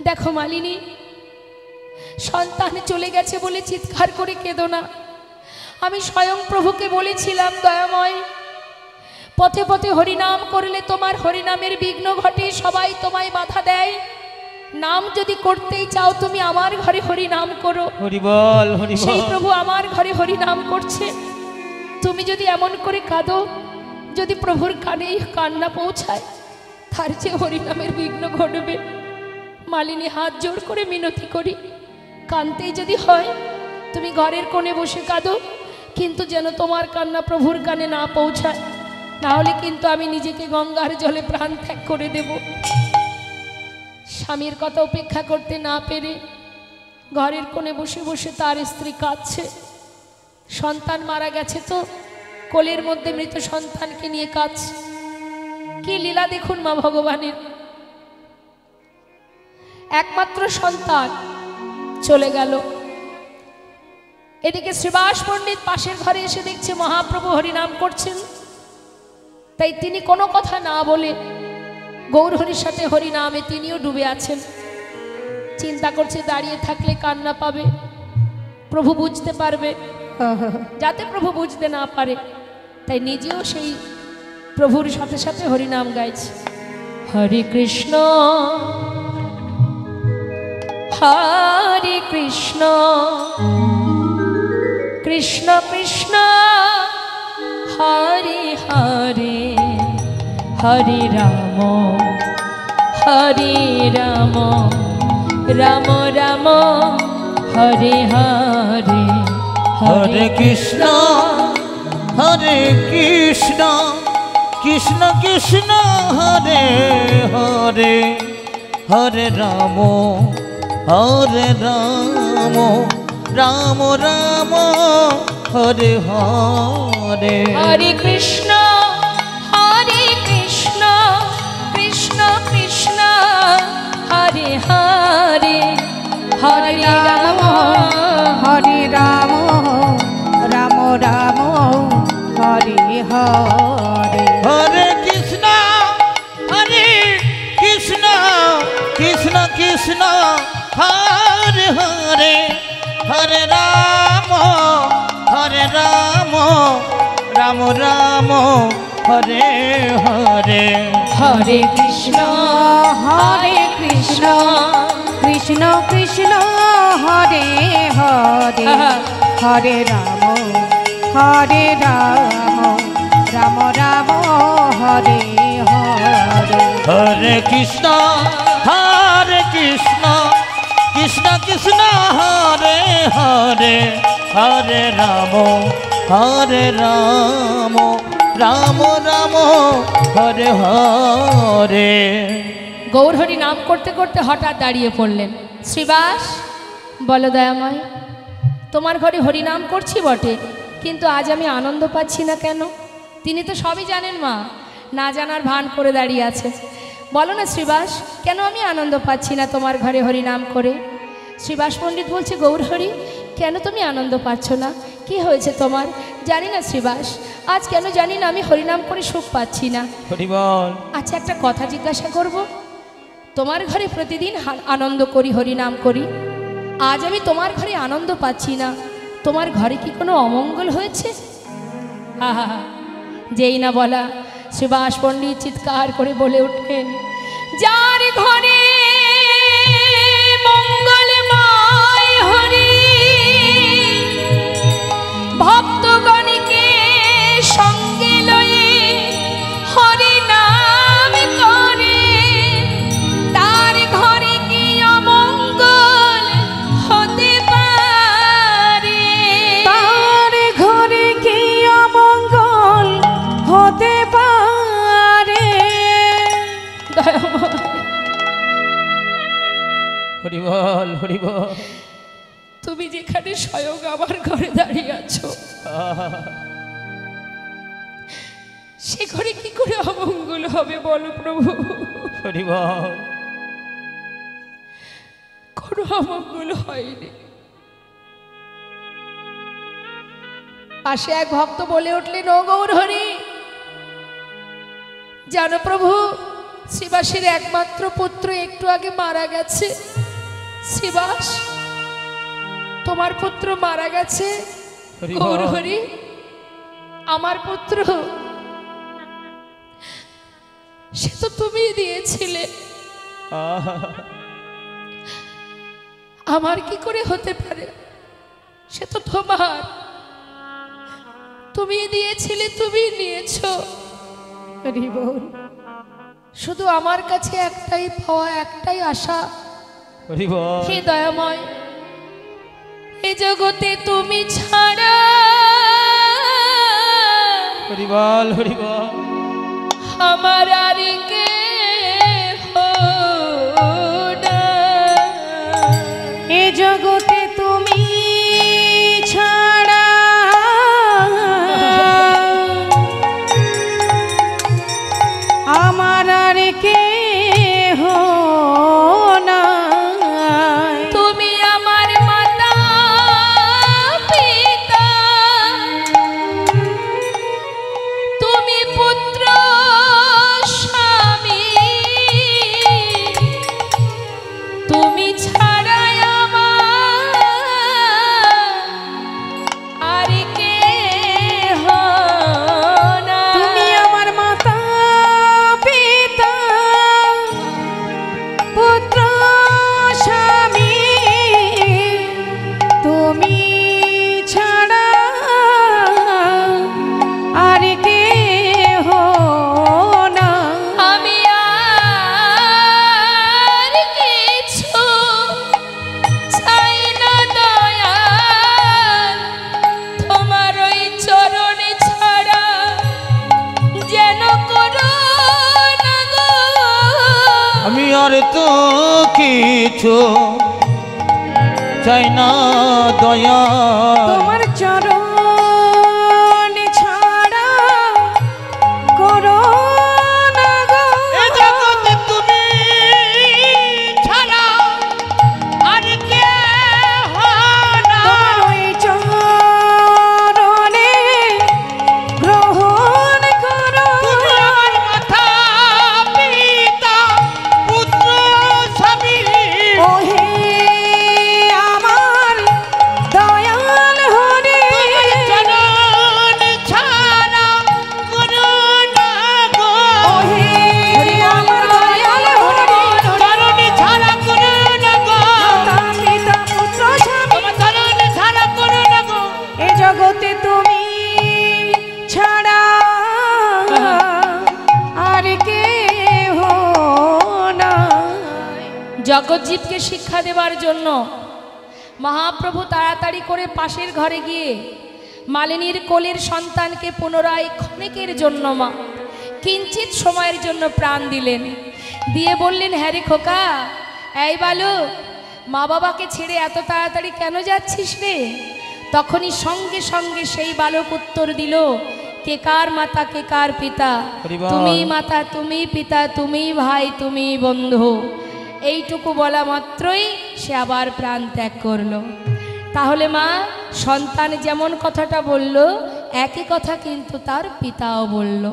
দেখো মালিনী, সন্তান চলে গেছে বলে চিৎকার করে কেঁদো না। আমি স্বয়ং প্রভুকে বলেছিলাম, দয়াময়, পথে পথে হরিনাম করলে তোমার হরিনামের বিঘ্ন ঘটে, সবাই তোমায় বাধা দেয়। নাম যদি করতেই চাও তুমি আমার ঘরে হরিনাম করো। হরিবল হরিবল। সেই প্রভু আমার ঘরে হরিনাম করছে। তুমি যদি এমন করে কাঁদো, যদি প্রভুর কানে কান্না পৌঁছায়, তার যে হরিনামের বিঘ্ন ঘটবে। মালিনী, হাত জোর করে মিনতি করি, কাঁদতেই যদি হয় তুমি ঘরের কোণে বসে কাঁদো, কিন্তু যেন তোমার কান্না প্রভুর কানে না পৌঁছায়, নাহলে কিন্তু আমি নিজেকে গঙ্গার জলে প্রাণ ত্যাগ করে দেব। স্বামীর কথা উপেক্ষা করতে না পেরে ঘরের কোণে বসে বসে তার স্ত্রী কাঁদছে। সন্তান মারা গেছে তো কোলের মধ্যে মৃত সন্তানকে নিয়ে কাঁদছে। কি লীলা দেখুন মা ভগবানের। একমাত্র সন্তান চলে গেল। এদিকে শ্রীবাস পণ্ডিত পাশের ঘরে এসে দেখছে মহাপ্রভু হরিনাম করছেন, তাই তিনি কোনো কথা না বলে গৌরহরির সাথে হরিনামে তিনিও ডুবে আছেন। চিন্তা করছে দাঁড়িয়ে থাকলে কান্না পাবে, প্রভু বুঝতে পারবে, যাতে প্রভু বুঝতে না পারে, তাই নিজেও সেই প্রভুর সাথে সাথে হরিনাম গাইছে। হরে কৃষ্ণ হরে কৃষ্ণ কৃষ্ণ কৃষ্ণ হরে হরে হরে রাম হরে রাম রাম রাম হরে হরে হরে কৃষ্ণ হরে কৃষ্ণ কৃষ্ণ কৃষ্ণ হরে হরে হরে রাম রাম রাম হরে হরে হরে কৃষ্ণ কৃষ্ণ কৃষ্ণ হরে হরে হরে রাম হরে রাম রাম রাম হরে হরে হরে কৃষ্ণ কৃষ্ণ কৃষ্ণ হরে হরে হরে রাম রাম রাম হরে হরে হরে কৃষ্ণ কৃষ্ণ কৃষ্ণ কৃষ্ণ হরে হরে হরে রাম রাম রাম হরে হরে হরে কৃষ্ণ কৃষ্ণ কৃষ্ণ হরে হরে হরে রাম রাম রাম হরে হরে। গৌরহরি নাম করতে করতে হঠাৎ দাঁড়িয়ে পড়লেন। শ্রীবাস, বলো দয়াময়, তোমার ঘরে হরিনাম করছি বটে, কিন্তু আজ আমি আনন্দ পাচ্ছি না কেন? তিনি তো সবই জানেন মা, না জানার ভান করে দাঁড়িয়ে আছে। বলো না শ্রীবাস, কেন আমি আনন্দ পাচ্ছি না তোমার ঘরে হরিনাম করে? শ্রীবাস পণ্ডিত বলছে, গৌরহরি, কেন তুমি আনন্দ পাচ্ছ না? কি হয়েছে তোমার? জানি না শ্রীবাস, আজ কেন জানি না আমি হরিনাম করে সুখ পাচ্ছি না। আচ্ছা, একটা কথা জিজ্ঞাসা করব। তোমার ঘরে প্রতিদিন আনন্দ করি, হরিনাম করি, আজ আমি তোমার ঘরে আনন্দ পাচ্ছি না, তোমার ঘরে কি কোনো অমঙ্গল হয়েছে? আহা, যেই না বলা, শ্রীবাস পণ্ডিত চিৎকার করে বলে উঠলেন, যার ঘরে মঙ্গলময় হরি ভক্তগণকে সঙ্গে লয়ে হরি নাম করে, তার ঘরে কি অমঙ্গল হতে পারে? তার ঘরে কি অমঙ্গল হতে পারে? হরিবল হরিবল। তুমি যেখানে স্বয়ং আমার ঘরে দাঁড়িয়ে আছো, সে ঘরে কি করে অমঙ্গল হবে বলো প্রভু? হরিবল। কোনো অমঙ্গল হয়নি। পাশে এক ভক্ত বলে উঠলেন, ও গৌরহরি, জানো প্রভু, শ্রীবাসের একমাত্র পুত্র একটু আগে মারা গেছে। শ্রীবাস, তোমার পুত্র মারা গেছে। গৌরহরি, আমার পুত্র সে তো তুমি দিয়েছিলে, আমার কি করে হতে পারে? সে তো তোমার, তুমি দিয়েছিলে, তুমি নিয়েছো। শুধু আমার কাছে একটাই পাওয়া, একটাই আশা, হে দয়াময়, এ জগতে তুমি ছাড়া হরিবল হরিবল আমার আর কেহ নাই। এ জগতে তুমি ছাড়া আমার আর কেহ নাই। তুমি আমার মাতা পিতা, তুমি পুত্র স্বামী, তো কিছু চাই না দয়া, তোমার চরণ ছাড়া করো না গো। এ জগতে তুমি ছাড়া আর কে না। তোমার ওই চরণে গ্রহণ করো। তুমি আমার মাতা পিতা পুত্র স্বামী, ওহে আমার দয়াল হরি, চরণ ছাড়া করো না গো। ওহে আমার দয়াল হরি, চরণ ছাড়া করো না গো। মাতা পিতা পুত্র স্বামী, তোমার চরণ ছাড়া করো না গো। এ জগতে তুমি ছাড়া আর কেহ নাই। জগজ্জীবকে শিক্ষা দেবার জন্য মহাপ্রভু তাড়াতাড়ি করে পাশের ঘরে গিয়ে মালিনীর কোলের সন্তানকে পুনরায় ক্ষণিকের জন্য কিঞ্চিত সময়ের জন্য প্রাণ দিলেন, দিয়ে বললেন, হ্যাঁ রে খোকা, এই বালক, মা বাবাকে ছেড়ে এত তাড়াতাড়ি কেন যাচ্ছিস রে? তখনই সঙ্গে সঙ্গে সেই বালক উত্তর দিল, কে কার মাতা কে কার পিতা, হরিবল। তুমি মাতা তুমি পিতা তুমি ভাই তুমি বন্ধু। এইটুকু বলা মাত্রই সে আবার প্রাণ ত্যাগ করলো। তাহলে মা, সন্তান যেমন কথাটা বলল, একই কথা কিন্তু তার পিতাও বলল,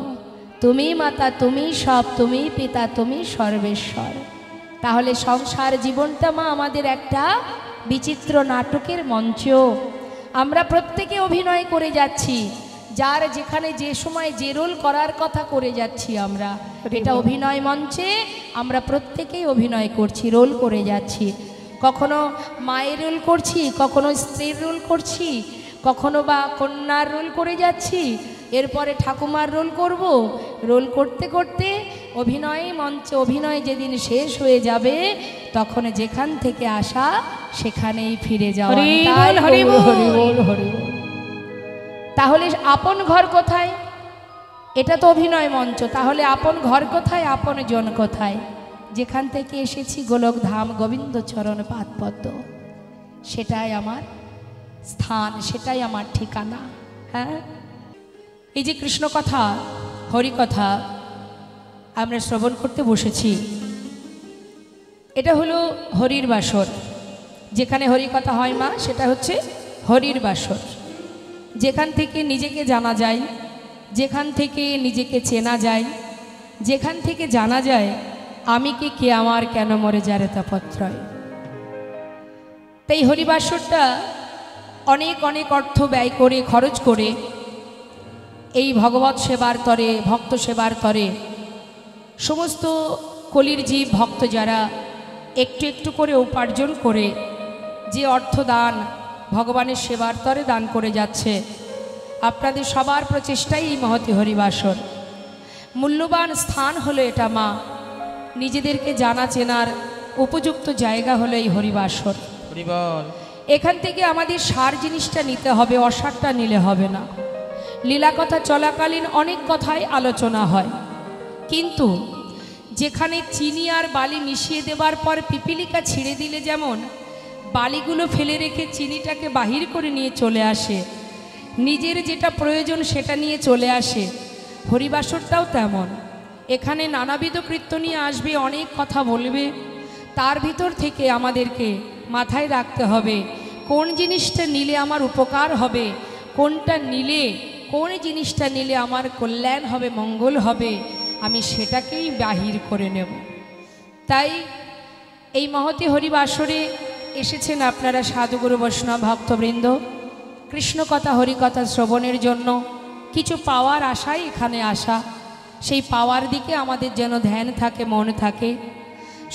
তুমি মাতা তুমি সব, তুমি পিতা তুমি সর্বেশ্বর। তাহলে সংসার জীবনটা মা আমাদের একটা বিচিত্র নাটকের মঞ্চ। আমরা প্রত্যেকে অভিনয় করে যাচ্ছি, যার যেখানে যে সময় যে রোল করার কথা করে যাচ্ছি আমরা। এটা অভিনয় মঞ্চে আমরা প্রত্যেকেই অভিনয় করছি, রোল করে যাচ্ছি। কখনো মায়ের রোল করছি, কখনো স্ত্রীর রোল করছি, কখনো বা কন্যার রোল করে যাচ্ছি, এরপরে ঠাকুমার রোল করব। রোল করতে করতে অভিনয় মঞ্চে অভিনয় যেদিন শেষ হয়ে যাবে, তখন যেখান থেকে আসা সেখানেই ফিরে যাওয়া। হরি বল, তাই হরি বল। হরি বল, হরি বল। তাহলে আপন ঘর কোথায়? এটা তো অভিনয় মঞ্চ। তাহলে আপন ঘর কোথায়, আপন জন কোথায়? যেখান থেকে এসেছি গোলক ধাম গোবিন্দ চরণ পাদপদ্ম, সেটাই আমার স্থান, সেটাই আমার ঠিকানা। হ্যাঁ, এই যে কৃষ্ণ কথা হরি কথা আমরা শ্রবণ করতে বসেছি, এটা হলো হরির বাসর। যেখানে হরি কথা হয় মা, সেটা হচ্ছে হরির বাসর। যেখান থেকে নিজেকে জানা যায়, যেখান থেকে নিজেকে চেনা যায়, যেখান থেকে জানা যায় আমি কে আমার কেন মরে যারে তাপত্রয়। তাই হরিবাসরটা অনেক অনেক অর্থ ব্যয় করে, খরচ করে এই ভগবত সেবার তরে, ভক্ত সেবার তরে সমস্ত কলির জীব ভক্ত যারা একটু একটু করে উপার্জন করে যে অর্থ দান ভগবানের সেবার তরে দান করে যাচ্ছে, আপনাদের সবার প্রচেষ্টাই এই মহতি হরিবাসর। মূল্যবান স্থান হলো এটা মা, নিজেদেরকে জানা চেনার উপযুক্ত জায়গা হলো এই হরিবাসর। এখান থেকে আমাদের সার জিনিসটা নিতে হবে, অসারটা নিলে হবে না। লীলা কথা চলাকালীন অনেক কথাই আলোচনা হয়, কিন্তু যেখানে চিনি আর বালি মিশিয়ে দেবার পর পিপিলিকা ছিঁড়ে দিলে যেমন বালিগুলো ফেলে রেখে চিনিটাকে বাহির করে নিয়ে চলে আসে, নিজের যেটা প্রয়োজন সেটা নিয়ে চলে আসে, হরিবাসরটাও তেমন। এখানে নানাবিধ কীর্তনী আসবে, অনেক কথা বলবে, তার ভিতর থেকে আমাদেরকে মাথায় রাখতে হবে কোন জিনিসটা নিলে আমার উপকার হবে, কোনটা নিলে, কোন জিনিসটা নিলে আমার কল্যাণ হবে, মঙ্গল হবে, আমি সেটাকেই বাহির করে নেব। তাই এই মহতি হরিবাসরে এসেছেন আপনারা সাধুগুরু বৈষ্ণব ভক্তবৃন্দ, কৃষ্ণ কথা হরিকথা শ্রবণের জন্য। কিছু পাওয়ার আশায় এখানে আসা, সেই পাওয়ার দিকে আমাদের যেন ধ্যান থাকে, মন থাকে।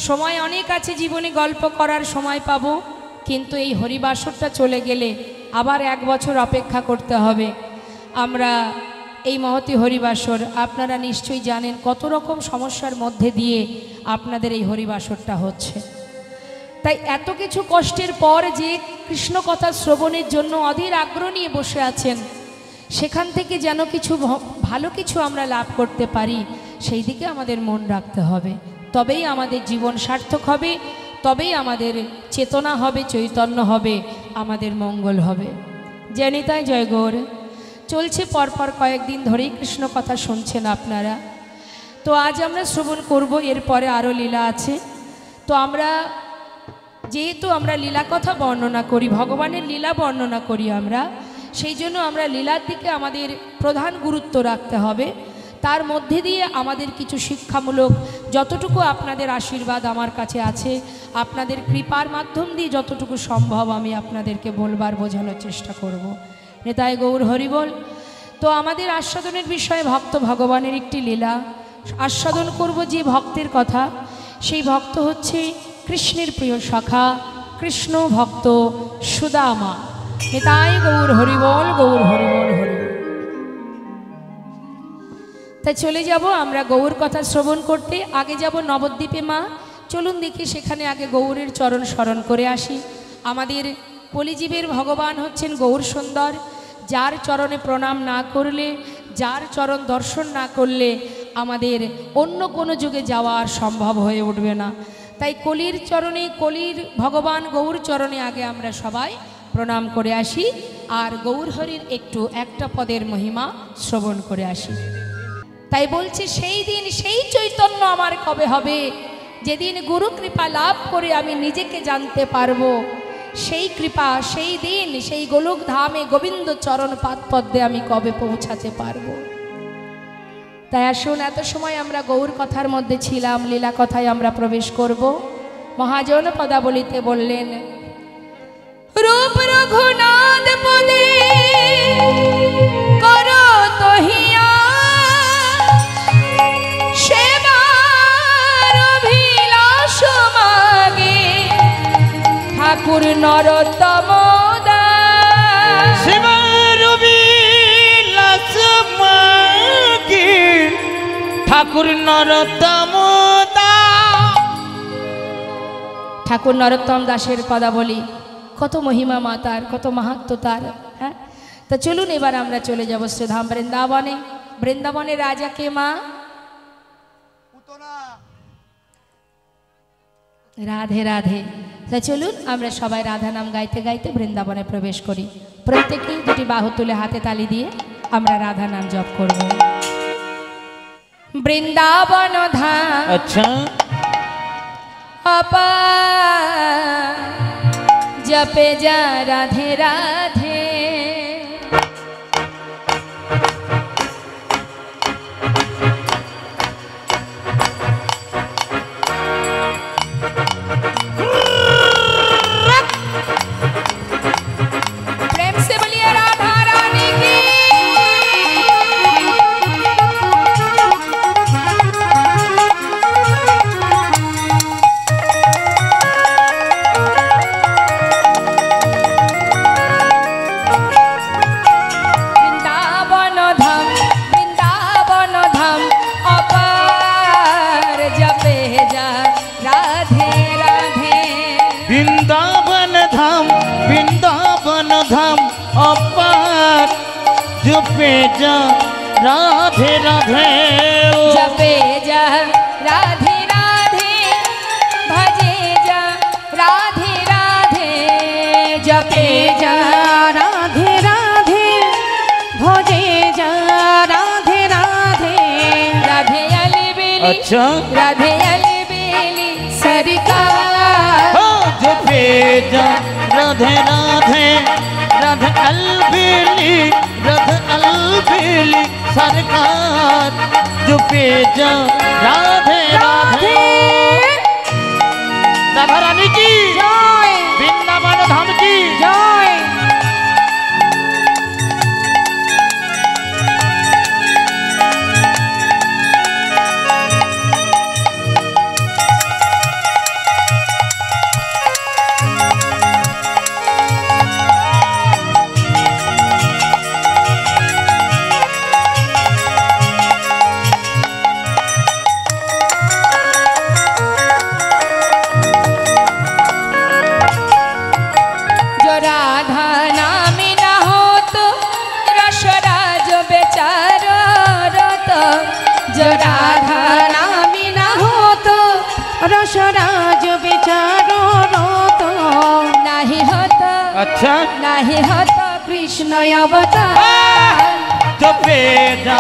সময় অনেক আছে জীবনে, গল্প করার সময় পাবো, কিন্তু এই হরিবাসরটা চলে গেলে আবার 1 বছর অপেক্ষা করতে হবে। আমরা এই মহতি হরিবাসর আপনারা নিশ্চয়ই জানেন কত রকম সমস্যার মধ্যে দিয়ে আপনাদের এই হরিবাসরটা হচ্ছে। তাই এত কিছু কষ্টের পর যে কৃষ্ণ কথা শ্রবণের জন্য অধীর আগ্রহ নিয়ে বসে আছেন, সেখান থেকে যেন কিছু ভালো কিছু আমরা লাভ করতে পারি, সেই দিকে আমাদের মন রাখতে হবে। তবেই আমাদের জীবন সার্থক হবে, তবেই আমাদের চেতনা হবে, চৈতন্য হবে, আমাদের মঙ্গল হবে। জানিতাই জয় গৌর। চলছে পরপর কয়েকদিন ধরেই কৃষ্ণ কথা শুনছেন আপনারা। তো আজ আমরা শ্রবণ করব, এরপরে আরও লীলা আছে। তো আমরা যেহেতু আমরা লীলা কথা বর্ণনা করি, ভগবানের লীলা বর্ণনা করি আমরা, সেই জন্য আমরা লীলার দিকে আমাদের প্রধান গুরুত্ব রাখতে হবে। তার মধ্যে দিয়ে আমাদের কিছু শিক্ষামূলক যতটুকু আপনাদের আশীর্বাদ আমার কাছে আছে, আপনাদের কৃপার মাধ্যম দিয়ে যতটুকু সম্ভব আমি আপনাদেরকে বলবার বোঝানোর চেষ্টা করব। নেতাই গৌর হরিবল। তো আমাদের আস্বাদনের বিষয়ে ভক্ত ভগবানের একটি লীলা আস্বাদন করব। যে ভক্তের কথা, সেই ভক্ত হচ্ছে কৃষ্ণের প্রিয় সখা কৃষ্ণ ভক্ত সুদামা। নেতাই গৌর হরিবল, গৌর হরিবল, হরিবল। তাই চলে যাব আমরা গৌর কথা শ্রবণ করতে। আগে যাব নবদ্বীপে মা। চলুন দেখি সেখানে আগে গৌরের চরণ স্মরণ করে আসি। আমাদের কলিজীবের ভগবান হচ্ছেন গৌর সুন্দর, যার চরণে প্রণাম না করলে, যার চরণ দর্শন না করলে আমাদের অন্য কোনো যুগে যাওয়া আর সম্ভব হয়ে উঠবে না। তাই কলির চরণে, কলির ভগবান গৌর চরণে আগে আমরা সবাই প্রণাম করে আসি, আর গৌর হরির একটু একটা পদের মহিমা শ্রবণ করে আসি। তাই বলছে সেই দিন সেই চৈতন্য আমার কবে হবে, যেদিন গুরু কৃপা লাভ করে আমি নিজেকে জানতে পারবো। সেই কৃপা, সেই দিন, সেই গোলক ধামে গোবিন্দ চরণ পাদপদ্মে আমি কবে পৌঁছাতে পারবো। তাই আসুন, এত সময় আমরা গৌর কথার মধ্যে ছিলাম, লীলা কথায় আমরা প্রবেশ করব। মহাজন পদাবলিতে বললেন, রূপ রঘুনাথ পদে করো তহিয়া, সেবার অভিলাষ মাগে ঠাকুর নরোত্তম দাস। সেবার অভিলাষ মাগে ঠাকুর নরোত্তম দাস। ঠাকুর নরোত্তম দাসের পদাবলী, কত মহিমা মাতার, কত মাহাত্ম তার। হ্যাঁ, তা চলুন এবার আমরা চলে যাব শ্রীধাম বৃন্দাবনে। বৃন্দাবনের রাজাকে মা রাধে রাধে। তা চলুন আমরা সবাই রাধা নাম গাইতে গাইতে বৃন্দাবনে প্রবেশ করি। প্রত্যেকেই দুটি বাহু তুলে হাতে তালি দিয়ে আমরা রাধা নাম জপ করব। বৃন্দাবন ধাম আচ্ছা আপা जपे जा राधे राधे। प्रेम से बोलिए राधा रानी की। धाम अपार जपे जा राधे राधे, जपे जा राधे राधे, भजे जा राधे राधे, जपे जा राधे राधे, भजे जा राधे राधे। राधे अली बेली, अच्छा राधे अली बेली सरकार। जपे जा राधे राधे, राधे अलबेली, राधे अलबेली सरकार। जपे जा राधे राधे। राधा रानी की जय, वृंदावन धाम की जय। দশরাজ বিচার রত নাহি হত अच्छा নাহি হত কৃষ্ণ অবতার जो बेटा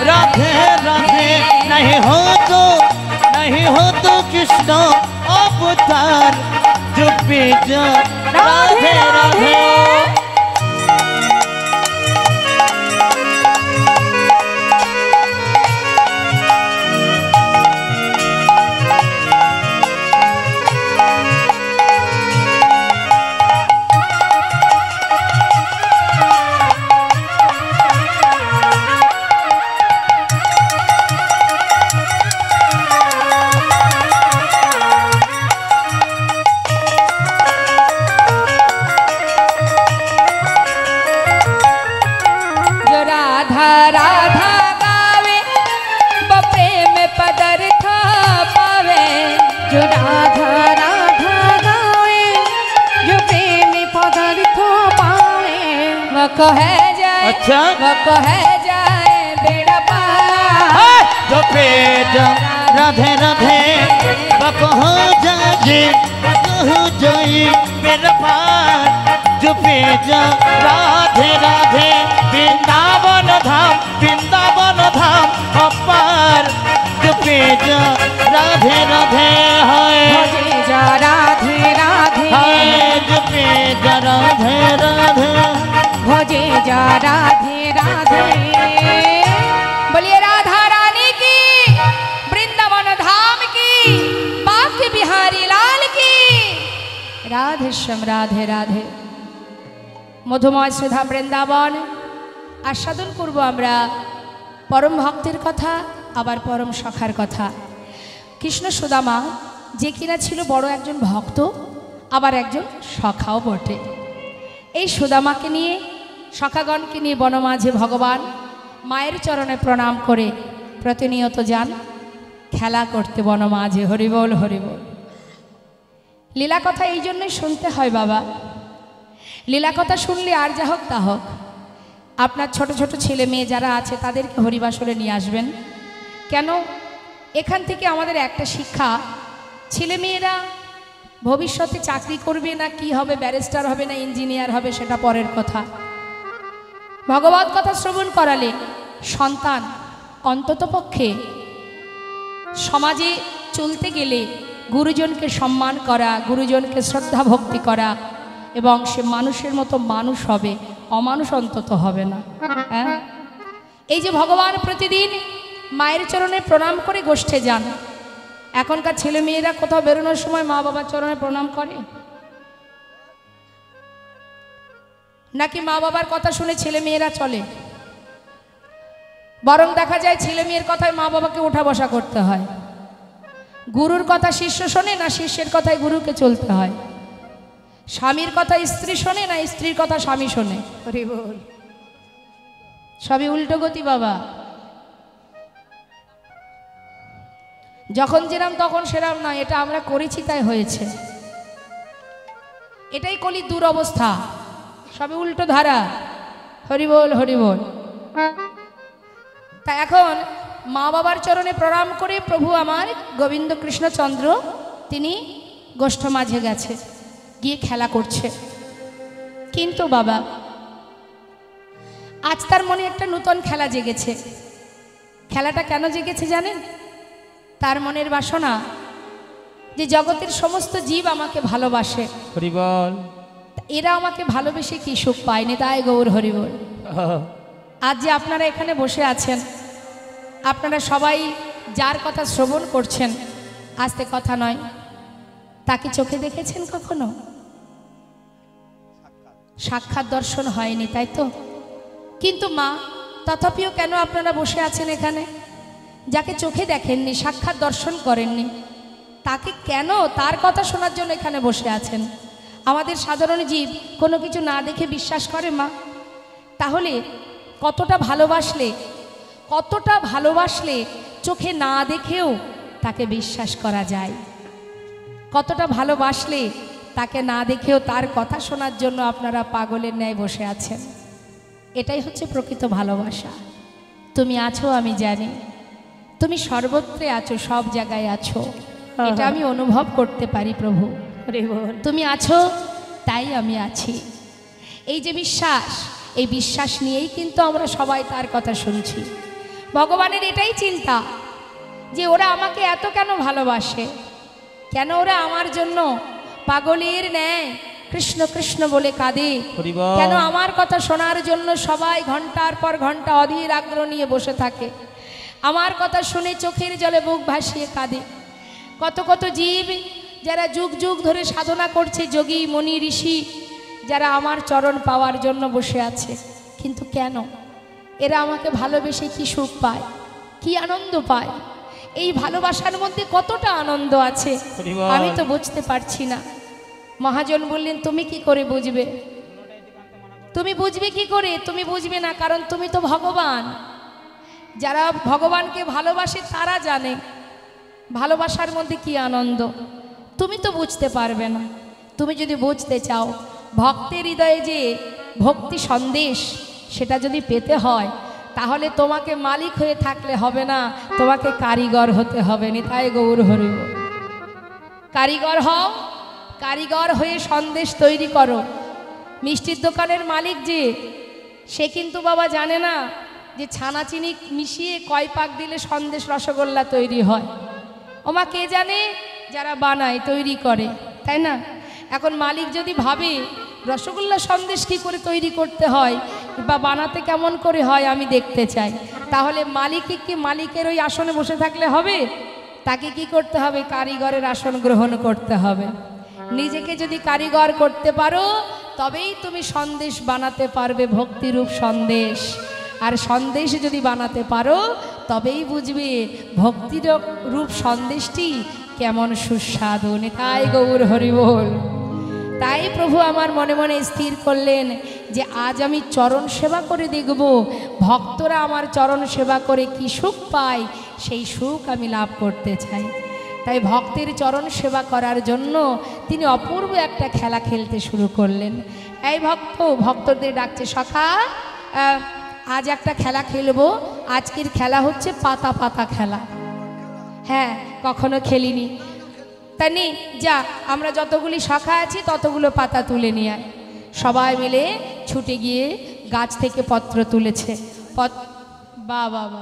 राधे राधे नहीं हो तो कृष्ण अवतार जो बेटा राधे राधे जो राधा राधा गावे वो प्रेम पदार्थ पावे जो राधा राधा गावे जो प्रेम पदार्थ पावे वो कहे जाए अच्छा वो कहे जाए बेड़ा पार जो बेटा राधे राधे बापो हो जाए मेरा पार जो बेटा राधे राधे वृंदावन धाम अपार जो बेटा राधे राधे भजे जा राधे राधे हाय जो बेटा राधे राधे भजे जा राधे राधे बोलिए राधा रानी की वृंदावन धाम की बांके बिहारी लाल की राधे श्याम राधे राधे मधुमय सुधा বৃন্দাবন आस्वादन করব আমরা परम भक्तिर कथा आबार परम सखार कथा कृष्ण सुदामा जे किना छिलो बड़ो एकजन भक्त आबार एकजन सखाओ बटे এই সুদামাকে নিয়ে সখাগণকে নিয়ে বনমাঝে ভগবান মায়ের চরণে প্রণাম করে প্রতিনিয়ত যান খেলা করতে বনমাঝে। হরিবোল হরিবোল। লীলা কথা এই জন্যই শুনতে হয় বাবা, লীলা কথা শুনলে আর যা হোক তা হোক। আপনার ছোট ছোট ছেলে মেয়ে যারা আছে তাদেরকে হরিবাসরে নিয়ে আসবেন। কেন? এখান থেকে আমাদের একটা শিক্ষা, ছেলে মেয়েরা ভবিষ্যতে চাকরি করবে না কি হবে, ব্যারিস্টার হবে না ইঞ্জিনিয়ার হবে সেটা পরের কথা। ভগবত কথা শ্রবণ করালে সন্তান অন্ততপক্ষে সমাজে চলতে গেলে গুরুজনকে সম্মান করা, গুরুজনকে শ্রদ্ধা ভক্তি করা এবং সে মানুষের মতো মানুষ হবে, অমানুষ অন্তত হবে না। হ্যাঁ, এই যে ভগবান প্রতিদিন মায়ের চরণে প্রণাম করে গোষ্ঠে যান, এখনকার ছেলে মেয়েরা কোথাও বেরোনোর সময় মা বাবার চরণে প্রণাম করে নাকি মা বাবার কথা শুনে ছেলে মেয়েরা চলে? বরং দেখা যায় ছেলে মেয়ের কথায় মা বাবাকে ওঠা বসা করতে হয়। গুরুর কথা শিষ্য শোনে না শিষ্যের কথায় গুরুকে চলতে হয়? স্বামীর কথা স্ত্রী শোনে না স্ত্রীর কথা স্বামী শোনে? সবই উল্টো গতি বাবা। যখন যেরাম তখন সেরাম নয়, এটা আমরা করেছি তাই হয়েছে। এটাই কলির দুরবস্থা, সবই উল্টো ধারা। হরিবোল হরিবোল। তা এখন মা বাবার চরণে প্রণাম করে প্রভু আমার গোবিন্দ কৃষ্ণচন্দ্র তিনি গোষ্ঠ মাঝে গেছে, গিয়ে খেলা করছে। কিন্তু বাবা আজ তার মনে একটা নূতন খেলা জেগেছে। খেলাটা কেন জেগেছে জানেন? তার মনের বাসনা যে জগতের সমস্ত জীব আমাকে ভালোবাসে, হরিবল, এরা আমাকে ভালোবেসে কি সুখ পায়নি, তাই গৌর হরিবল। আজ যে আপনারা এখানে বসে আছেন, আপনারা সবাই যার কথা শ্রবণ করছেন, আস্তে কথা নয়, তাকে চোখে দেখেছেন কখনো? সাক্ষাৎ দর্শন হয়নি, তাই তো? কিন্তু মা, তথাপিও কেন আপনারা বসে আছেন এখানে? যাকে চোখে দেখেননি, সাক্ষাৎ দর্শন করেননি, তাকে কেন তার কথা শোনার জন্য এখানে বসে আছেন? আমাদের সাধারণ জীব কোনো কিছু না দেখে বিশ্বাস করে মা। তাহলে কতটা ভালোবাসলে চোখে না দেখেও তাকে বিশ্বাস করা যায়? কতটা ভালোবাসলে তাকে না দেখেও তার কথা শোনার জন্য আপনারা পাগলের ন্যায় বসে আছেন? এটাই হচ্ছে প্রকৃত ভালোবাসা। তুমি আছো আমি জানি, তুমি সর্বত্রে আছো, সব জায়গায় আছো, এটা আমি অনুভব করতে পারি প্রভু। হরি বল। তুমি আছো তাই আমি আছি। এই যে বিশ্বাস, এই বিশ্বাস নিয়েই কিন্তু আমরা সবাই তার কথা শুনছি। ভগবানের এটাই চিন্তা যে ওরা আমাকে এত কেন ভালোবাসে, কেন ওরা আমার জন্য পাগলের ন্যায় কৃষ্ণ কৃষ্ণ বলে কাঁদে, হরি বল। কেন আমার কথা শোনার জন্য সবাই ঘন্টার পর ঘন্টা অধীর আগ্রহ নিয়ে বসে থাকে, আমার কথা শুনে চোখের জলে বুক ভাসিয়ে কাঁদে। কত কত জীব যারা যুগ যুগ ধরে সাধনা করছে, যোগী মনি ঋষি যারা আমার চরণ পাওয়ার জন্য বসে আছে, কিন্তু কেন এরা আমাকে ভালোবেসে কি সুখ পায়, কি আনন্দ পায়? এই ভালোবাসার মধ্যে কতটা আনন্দ আছে আমি তো বুঝতে পারছি না। মহাজন বললেন তুমি কি করে বুঝবে, তুমি বুঝবে কি করে? তুমি বুঝবে না, কারণ তুমি তো ভগবান। যারা ভগবানকে ভালোবাসে তারা জানে ভালোবাসার মধ্যে কি আনন্দ। তুমি তো বুঝতে পারবে না। তুমি যদি বুঝতে চাও ভক্তের হৃদয়ে যে ভক্তি সন্দেশ, সেটা যদি পেতে হয় তাহলে তোমাকে মালিক হয়ে থাকলে হবে না, তোমাকে কারিগর হতে হবে। নিতাই গৌর হরি বল। কারিগর হও, কারিগর হয়ে সন্দেশ তৈরি করো। মিষ্টির দোকানের মালিক যে, সে কিন্তু বাবা জানে না যে ছানা চিনি মিশিয়ে কয় পাক দিলে সন্দেশ রসগোল্লা তৈরি হয়। ওমা কে জানে? যারা বানায় তৈরি করে, তাই না? এখন মালিক যদি ভাবে রসগোল্লা সন্দেশ কী করে তৈরি করতে হয় বা বানাতে কেমন করে হয় আমি দেখতে চাই, তাহলে মালিককে কি মালিকের ওই আসনে বসে থাকলে হবে? তাকে কি করতে হবে? কারিগরের আসন গ্রহণ করতে হবে। নিজেকে যদি কারিগর করতে পারো তবেই তুমি সন্দেশ বানাতে পারবে, ভক্তিরূপ সন্দেশ। আর সন্দেশ যদি বানাতে পারো তবেই বুঝবে ভক্তির রূপ সন্দেশটি কেমন সুস্বাদু। নিতাই গৌর হরি বল। তাই প্রভু আমার মনে মনে স্থির করলেন যে আজ আমি চরণ সেবা করে দেখব, ভক্তরা আমার চরণ সেবা করে কি সুখ পায়, সেই সুখ আমি লাভ করতে চাই। তাই ভক্তের চরণ সেবা করার জন্য তিনি অপূর্ব একটা খেলা খেলতে শুরু করলেন। এই ভক্তদের ডাকছে, সখা আজ একটা খেলা খেলবো। আজকের খেলা হচ্ছে পাতা পাতা খেলা। হ্যাঁ, কখনো খেলিনি। তা নেই, যা আমরা যতগুলি শাখা আছি ততগুলো পাতা তুলে নিয়ে আয়। সবাই মিলে ছুটে গিয়ে গাছ থেকে পত্র তুলেছে। বাবা বাবা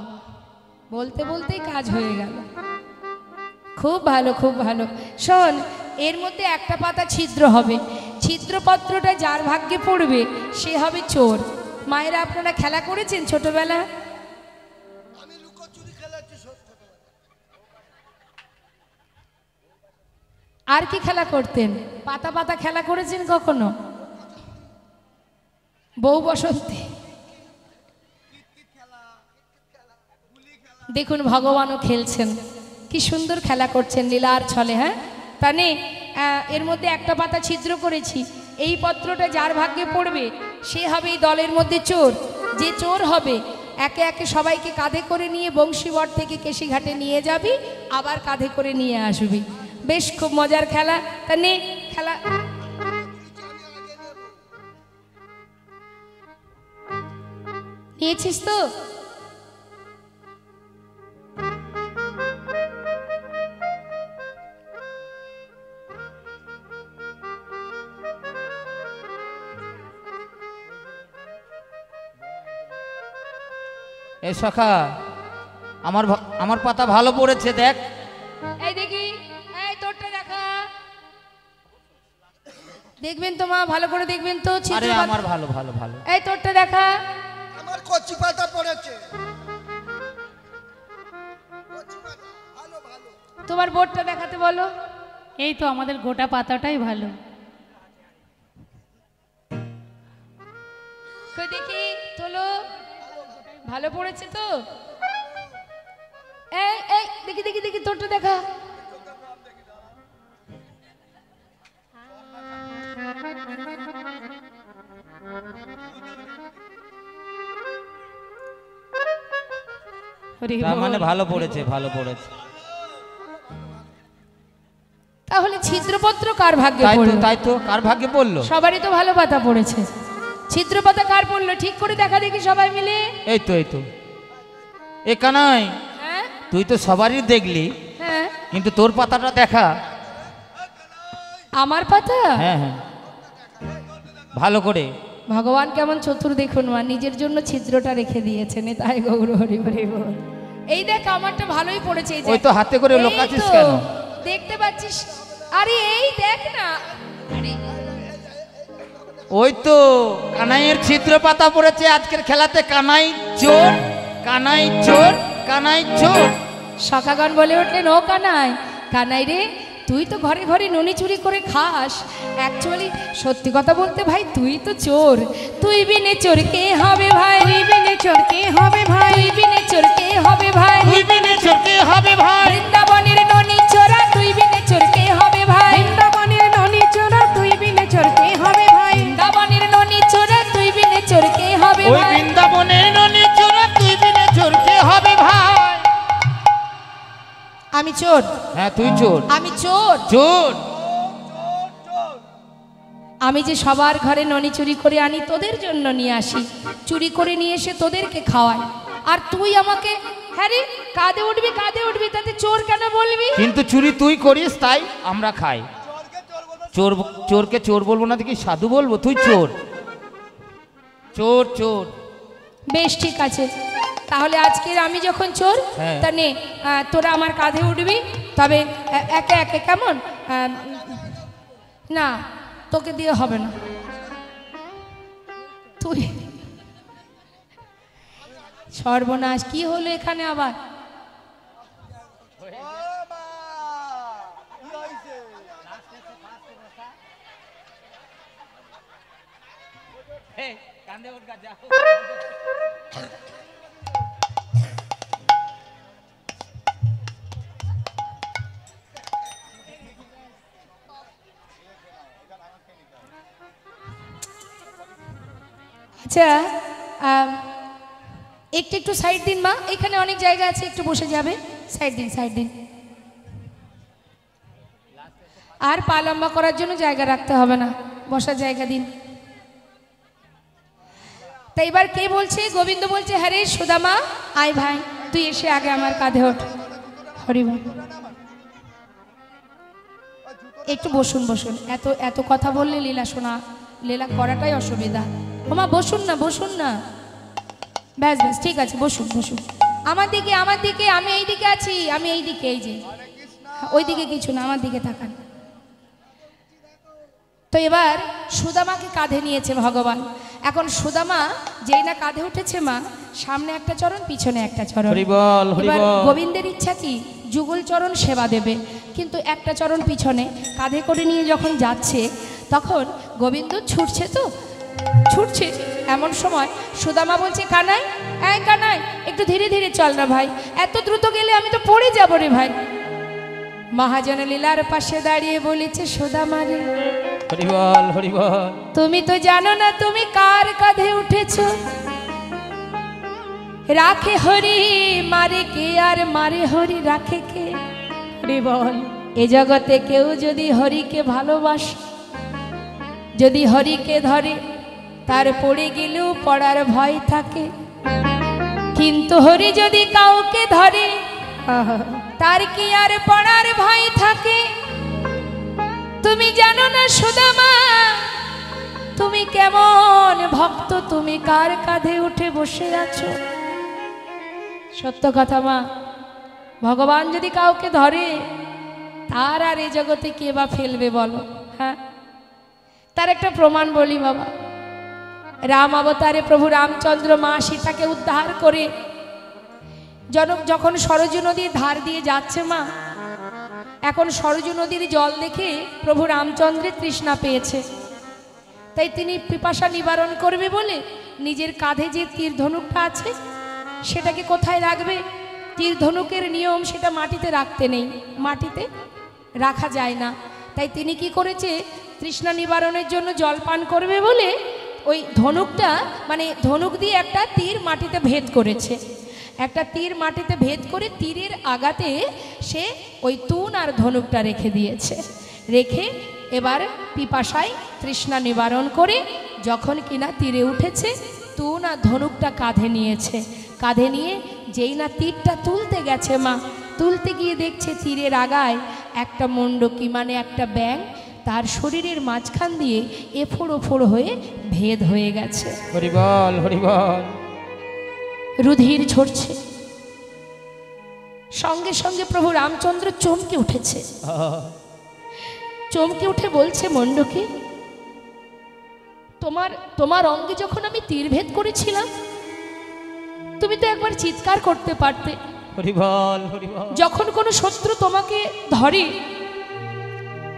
বলতে বলতেই কাজ হয়ে গেল। খুব ভালো, খুব ভালো। শোন, এর মধ্যে একটা পাতা ছিদ্র হবে, ছিদ্রপত্রটা যার ভাগ্যে পড়বে সে হবে চোর। মায়েরা আপনারা খেলা করেছেন ছোটবেলা? আর কি খেলা করতেন? পাতা পাতা খেলা করেছেন কখনো? বউ বসন্তে দেখুন ভগবানও খেলছেন, কি সুন্দর খেলা করছেন লীলার ছলে। হ্যাঁ, তানে এর মধ্যে একটা পাতা ছিদ্র করেছি, এই পত্রটা যার ভাগ্যে পড়বে সে হবে এই দলের মধ্যে চোর। যে চোর হবে একে একে সবাইকে কাঁধে করে নিয়ে বংশীবট থেকে কেশিঘাটে নিয়ে যাবি, আবার কাঁধে করে নিয়ে আসবি। বেশ খুব মজার খেলা। তা নে খেলা। নিয়েছিস তো? এই সখা, আমার পাতা ভালো পড়েছে, দেখ। এই দেখি, এই তোরটা দেখা। দেখবেন তো মা, ভালো করে দেখবেন তো। আরে আমার ভালো ভালো ভালো। এই তোরটা দেখা। আমার কচি পাতা পড়েছে। ভালো ভালো। তোমার বোর্ডটা দেখাতে বলো। এই তো আমাদের গোটা পাতাটাই ভালো। কই দেখি, তোলো। ভালো পড়েছে তো? এই এই দেখি দেখি দেখি তোরটা দেখা। তার মানে ভালো পড়েছে, ভালো পড়েছে। তাহলে ছিদ্রপত্র কার ভাগ্যে তাই তো, পড়লো? তাই তো, কার ভাগ্যে পড়লো? সবারই তো ভালো পাতা পড়েছে। ছিদ্রপাতা কার পড়লো ঠিক করে দেখা দেখি সবাই মিলে। এই তো, এই তো। এ কানাই, হ্যাঁ তুই তো সবারই দেখলি, হ্যাঁ। কিন্তু তোর পাতাটা দেখা। আমার পাতা? হ্যাঁ হ্যাঁ, ভালো করে। ভগবান কেমন চতুর দেখুন মা, নিজের জন্য ছিদ্রটা রেখে দিয়েছেন। তাই গৌর হরি হরি বল। এই দেখ আমারটা ভালোই পড়েছে। এই ওই তো হাতে করে এই লোকাচ্ছিস তো, কেন? দেখতে পাচ্ছিস? আরে এই দেখ না। আরে ওই তো কানাইয়ের ছিদ্র পাতা পড়েছে আজকের খেলাতে। কানাই চোর, কানাই চোর, কানাই চোর। সখাগণ বলে উঠলেন, ও কানাই, কানাই রে, তুই তো ঘরে ঘরে ননি চুরি করে খাস। অ্যাকচুয়ালি সত্যি কথা বলতে ভাই, তুই তো চোর। তুই বিনে চোর কে হবে ভাই? তুই বিনে চোর কে হবে ভাই? তুই বিনে চোর কে হবে ভাই? তুই বিনে চোর কে হবে ভাই? বৃন্দাবনের ননি চোরা, তুই বিনে চোর কে হবে ভাই? বৃন্দাবনের ননি চোরা, তুই বিনে চোর কে হবে ভাই? বৃন্দাবনের ননি চোরা, তুই বিনে চোর কে হবে ওই ভাই? বৃন্দাবনের ননি চোর, তুই বিনে চোর কে হবে ভাই? আমি চোর? হ্যাঁ তুই চোর। আমি চোর? চোর। আমি যে সবার ঘরে ননি চুরি করে আনি, তোদের জন্য নিয়ে আসি, চুরি করে নিয়ে এসে তোদেরকে খাওয়াই। আর তুই আমাকে, হ্যাঁ রে, কাঁধে উঠবি কাঁধে উঠবি, তাতে চোর কেন বলবি? কিন্তু চুরি তুই করিস তাই আমরা খাই। চোর, চোরকে চোর বলবো না দেখি সাধু বলবো? তুই চোর, চোর চোর। বেশ ঠিক আছে, তাহলে আজকের আমি যখন চোর, হ্যাঁ। তা নে, তোরা আমার কাঁধে উঠবি, তবে একে একে, কেমন? না, তোকে দিয়ে হবে না। তুই সর্বনাশ, কি হলো এখানে আবার? আচ্ছা, একটু একটু সাইড দিন মা, এখানে অনেক জায়গা আছে, একটু বসে যাবে। সাইড দিন, সাইড দিন। আর পা লম্বা করার জন্য জায়গা রাখতে হবে না, বসার জায়গা দিন। তাই এবার কে বলছে? গোবিন্দ বলছে, হ্যাঁ রে সুদামা, আয় ভাই, তুই এসে আগে আমার কাঁধে ওঠ। হরিবল। একটু বসুন বসুন, এত এত কথা বললে লীলা শোনা, লীলা করাটাই অসুবিধা। ওমা বসুন না, বসুন না, ব্যাস ব্যাস, ঠিক আছে, বসুন বসুন। আমার দিকে, আমার দিকে, আমি এই দিকে আছি, আমি এই দিকে, এই যে ওই দিকে কিছু না, আমার দিকে তাকান। তো এবার সুদামাকে কাঁধে নিয়েছে ভগবান। এখন সুদামা যেই না কাঁধে উঠেছে মা, সামনে একটা চরণ, পিছনে একটা চরণ। হরিবল এবার হরিবল। গোবিন্দের ইচ্ছা কি, যুগল চরণ সেবা দেবে, কিন্তু একটা চরণ পিছনে কাঁধে করে নিয়ে যখন যাচ্ছে, তখন গোবিন্দ ছুটছে, তো ছুটছে, এমন সময় সুদামা বলছে, কানাই, এই কানাই, একটু ধীরে ধীরে চল না ভাই, এত দ্রুত গেলে আমি তো পড়ে যাবো রে ভাই। মহাজন লীলার পাশে দাঁড়িয়ে বলেছে, সুদামা রে, হরিবল হরিবল। তুমি তো জানো না তুমি কার কাঁধে উঠেছো। রাখে হরি মারে কে, আর মারে হরি রাখে কে? হরিবল। এ জগতে কেউ যদি হরিকে ভালোবাসে, যদি হরিকে ধরে, তার পড়ে গেলেও পড়ার ভয় থাকে। কিন্তু হরি যদি কাউকে ধরে, তার কি আর পড়ার ভয় থাকে? তুমি জানো না সুদামা, তুমি কেমন ভক্ত, তুমি কার কাঁধে উঠে বসে আছো। সত্য কথা মা, ভগবান যদি কাউকে ধরে, তার আর এই জগতে কে বা ফেলবে বলো? হ্যাঁ, তার একটা প্রমাণ বলি বাবা। রাম অবতারে প্রভু রামচন্দ্র মা সীতাকে উদ্ধার করে জনক যখন সরজু নদীর ধার দিয়ে যাচ্ছে মা, এখন সরজু নদীর জল দেখে প্রভু রামচন্দ্রের তৃষ্ণা পেয়েছে, তাই তিনি পিপাসা নিবারণ করবে বলে নিজের কাঁধে যে তীর ধনুকটা আছে সেটাকে কোথায় রাখবে? তীর ধনুকের নিয়ম, সেটা মাটিতে রাখতে নেই, মাটিতে রাখা যায় না। তাই তিনি কি করেছে, তৃষ্ণা নিবারণের জন্য জল পান করবে বলে ওই ধনুকটা, মানে ধনুক দিয়ে একটা তীর মাটিতে ভেদ করেছে। একটা তীর মাটিতে ভেদ করে তীরের আগাতে সে ওই তুন আর ধনুকটা রেখে দিয়েছে। রেখে এবার পিপাসায় তৃষ্ণা নিবারণ করে যখন কিনা তীরে উঠেছে, তুন আর ধনুকটা কাঁধে নিয়েছে। কাঁধে নিয়ে যেই না তীরটা তুলতে গেছে মা, তুলতে গিয়ে দেখছে তীরের আগায় একটা মণ্ডকি মানে একটা ব্যাঙ তার শরীরের মাঝখান দিয়ে এফোড় ওফোড় হয়ে ভেদ হয়ে গেছে। হরি বল, হরি বল। রুধির ঝরছে। সঙ্গে সঙ্গে প্রভু রামচন্দ্র চমকে উঠেছে। চমকে উঠে বলছে, মণ্ডকি, তোমার অঙ্গে যখন আমি তীরভেদ করেছিলাম তুমি তো একবার চিৎকার করতে পারতে। হরি বল, হরি বল। যখন কোনো শত্রু তোমাকে ধরে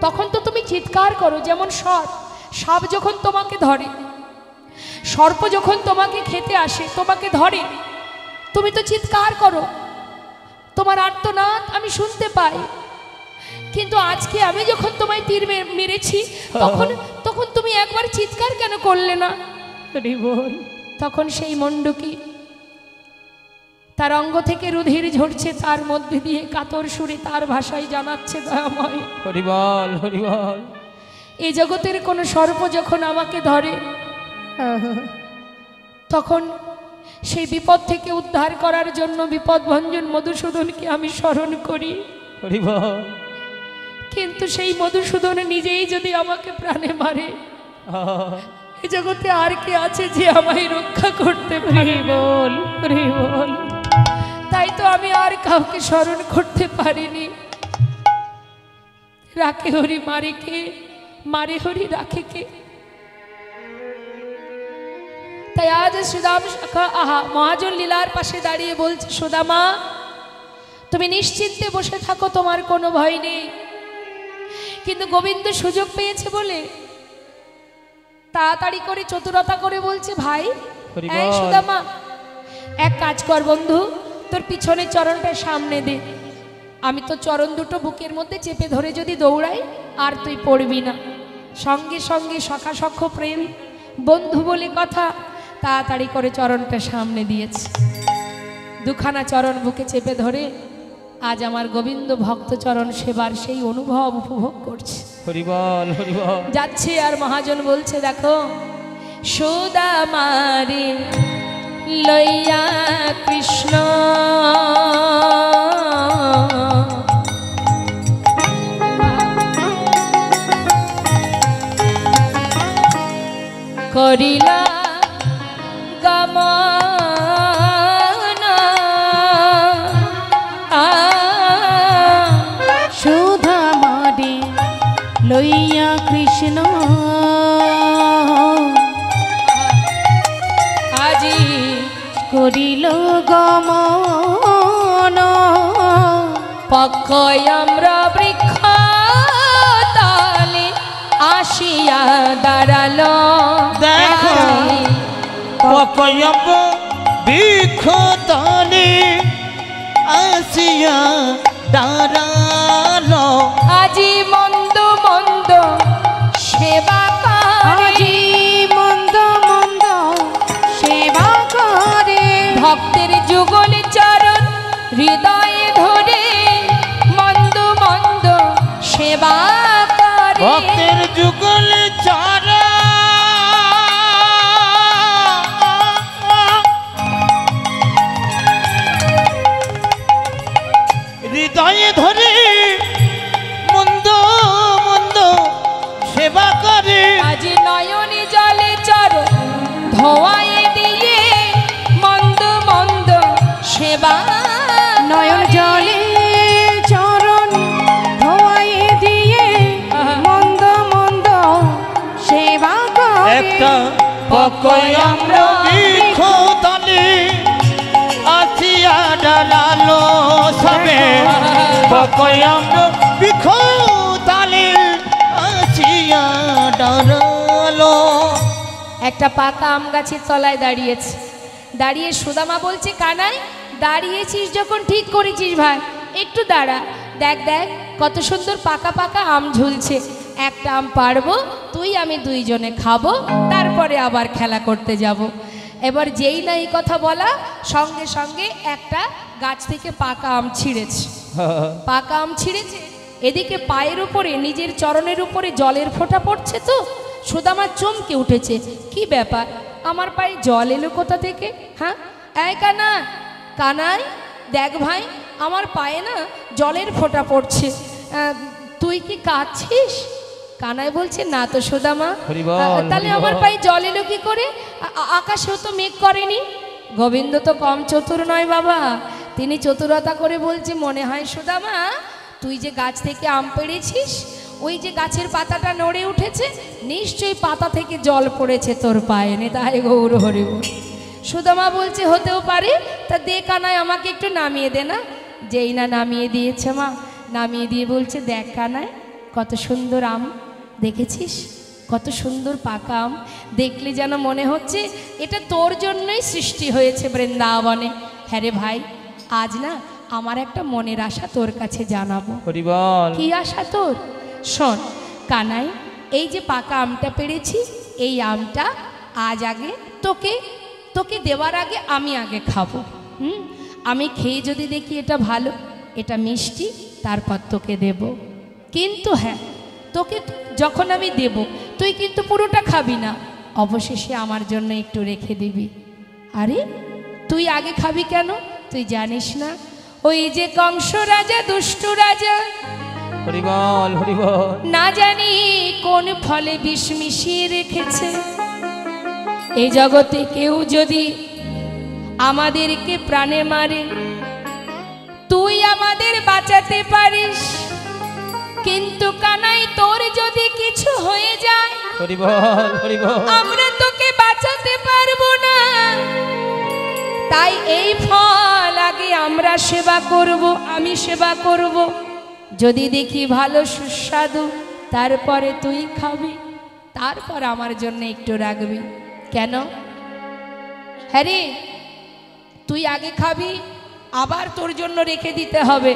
তখন তো তুমি চিৎকার করো, যেমন সাপ যখন তোমাকে ধরে, সর্প যখন তোমাকে খেতে আসে, তোমাকে ধরে, তুমি তো চিৎকার করো, তোমার আর্তনাদ আমি শুনতে পাই। কিন্তু আজকে আমি যখন তোমায় তীর মেরেছি তখন তুমি একবার চিৎকার কেন করলে না? তখন সেই মণ্ডকি তার অঙ্গ থেকে রুধির ঝরছে, তার মধ্যে দিয়ে কাতর সুরে তার ভাষায় জানাচ্ছে, দয়াময়, হরি বল, হরি বল। এই জগতের কোনো সর্প যখন আমাকে ধরে তখন সেই বিপদ থেকে উদ্ধার করার জন্য বিপদভঞ্জন মধুসূদনকে আমি স্মরণ করি। হরি বল। কিন্তু সেই মধুসূদন নিজেই যদি আমাকে প্রাণে মারে, এই জগতে আর কে আছে যে আমায় রক্ষা করতে পারে? বল, বল। তাই তো আমি আর কাউকে স্মরণ করতে পারিনি। রাখে হরি মারে কে, মারে হরি রাখে কে? তাই আজ সুদাম মহাজন লীলার পাশে দাঁড়িয়ে বলছে, সুদামা, তুমি নিশ্চিন্তে বসে থাকো, তোমার কোনো ভয় নেই। কিন্তু গোবিন্দ সুযোগ পেয়েছে বলে তাড়াতাড়ি করে চতুরতা করে বলছে, ভাই, এই সুদামা, এক কাজ কর বন্ধু, তোর পিছনের চরণটা সামনে দে। আমি তো চরণ দুটো বুকের মধ্যে চেপে ধরে যদি দৌড়াই আর তুই পড়বি না। সঙ্গে সঙ্গে সখা সখ্য প্রেম, বন্ধু বলে কথা, তাড়াতাড়ি করে চরণটা সামনে দিয়েছে। দুখানা চরণ বুকে চেপে ধরে আজ আমার গোবিন্দ ভক্ত চরণ সেবার সেই অনুভব উপভোগ করছে। হরি বল, হরি বল। যাচ্ছে আর মহাজন বলছে, দেখো সুদামারে লইয়া কৃষ্ণ করিলা গমন, সুধামারে লইয়া কৃষ্ণ আজি করিল গমন, পক্ষয় আমরা বৃক্ষ তালে আসিয়া দাঁড়ালো। দেখো পকয়ব বিক্ষতনে আসিয়া দাঁড়ালো। আজি মন্দ মন্দ সেবা আজি মন্দ মন্দ সেবা করে, ভক্তের যুগল চরণ হৃদয়ে ধরে মন্দ মন্দ সেবা করে। ভক্তের যুগল চরণ হৃদয়ে ধরে মন্দ মন্দ সেবা করে। আজি নয়নে জলে চরণ ধোয়ায়ে দিয়ে মন্দ মন্দ সেবা নয়ন জলে চরণ ধোয়াইয়ে দিয়ে মন্দ মন্দ সেবা করে। একটা পকয়াম বিক্ষতনে আসিয়া দাঁড়ালো সবে। পকয়াম বিক্ষতনে আসিয়া দাঁড়ালো। একটা পাকা আম গাছের তলায় দাঁড়িয়েছে। দাঁড়িয়ে সুদামা বলছে, কানাই, দাঁড়িয়েছিস যখন ঠিক করেছিস ভাই, একটু দাঁড়া, দেখ দেখ কত সুন্দর পাকা পাকা আম ঝুলছে। একটা আম পারবো, তুই আমি দুইজনে খাবো, তারপরে আবার খেলা করতে যাব। এবার যেই না এই কথা বলা, সঙ্গে সঙ্গে একটা গাছ থেকে পাকা আম ছিঁড়েছে। পাকা আম ছিঁড়েছে, এদিকে পায়ের উপরে নিজের চরণের উপরে জলের ফোঁটা পড়ছে। তো সুদামা চমকে উঠেছে, কি ব্যাপার, আমার পায়ে জল এলো কোথা থেকে? হ্যাঁ, এই কানা, কানাই, দেখ ভাই, আমার পায়ে না জলের ফোঁটা পড়ছে, তুই কি কাঁদছিস? কানাই বলছে না তো সুদামা। হরি বল, তাহলে হরি আমার বল। পায়ে জল এলো কি করে? আকাশেও তো মেঘ করেনি। গোবিন্দ তো কম চতুর নয় বাবা, তিনি চতুরতা করে বলছে, মনে হয় সুদামা তুই যে গাছ থেকে আম পেড়েছিস, ওই যে গাছের পাতাটা নড়ে উঠেছে, নিশ্চয়ই পাতা থেকে জল পড়েছে তোর পায়ে। নে তাই গৌর হরি বল। সুদামা বলছে হতেও পারে, তা দে কানাই আমাকে একটু নামিয়ে দে না। যেই না নামিয়ে দিয়েছে মা, নামিয়ে দিয়ে বলছে, দেখ কানাই কত সুন্দর আম, দেখেছিস কত সুন্দর পাকা আম, দেখলে যেন মনে হচ্ছে এটা তোর জন্যই সৃষ্টি হয়েছে বৃন্দাবনে। হ্যাঁ রে ভাই, আজ না আমার একটা মনের আশা তোর কাছে জানাবো। হরি বল। কি আশা তোর? শোন কানাই, এই যে পাকা আমটা পেড়েছি, এই আমটা আজ আগে তোকে তোকে দেওয়ার আগে আমি আগে খাবো। আমি খেয়ে যদি দেখি এটা ভালো, এটা মিষ্টি, তারপর তোকে দেব। কিন্তু হ্যাঁ, তোকে যখন আমি দেব তুই কিন্তু পুরোটা খাবি না, অবশেষে আমার জন্য একটু রেখে দিবি। আরে তুই আগে খাবি কেন? তুই জানিস না ওই যে কংস রাজা, দুষ্টু রাজা, হরি বল, হরি বল। না জানি কোন ফলে বিষ মিশিয়ে রেখেছে। এই জগতে কেউ যদি আমাদেরকে প্রাণে মারে, তুই আমাদের বাঁচাতে পারিস, কিন্তু কানাই তোর যদি কিছু হয়ে যায়, হরি বল, হরি বল। আমরা তোকে বাঁচাতে পারবো না। তাই এই ফল আগে আমরা সেবা করব, আমি সেবা করব, যদি দেখি ভালো সুস্বাদু তারপরে তুই খাবি, তারপর আমার জন্য একটু রাখবি। কেন? হ্যাঁ রে, তুই আগে খাবি, আবার তোর জন্য রেখে দিতে হবে।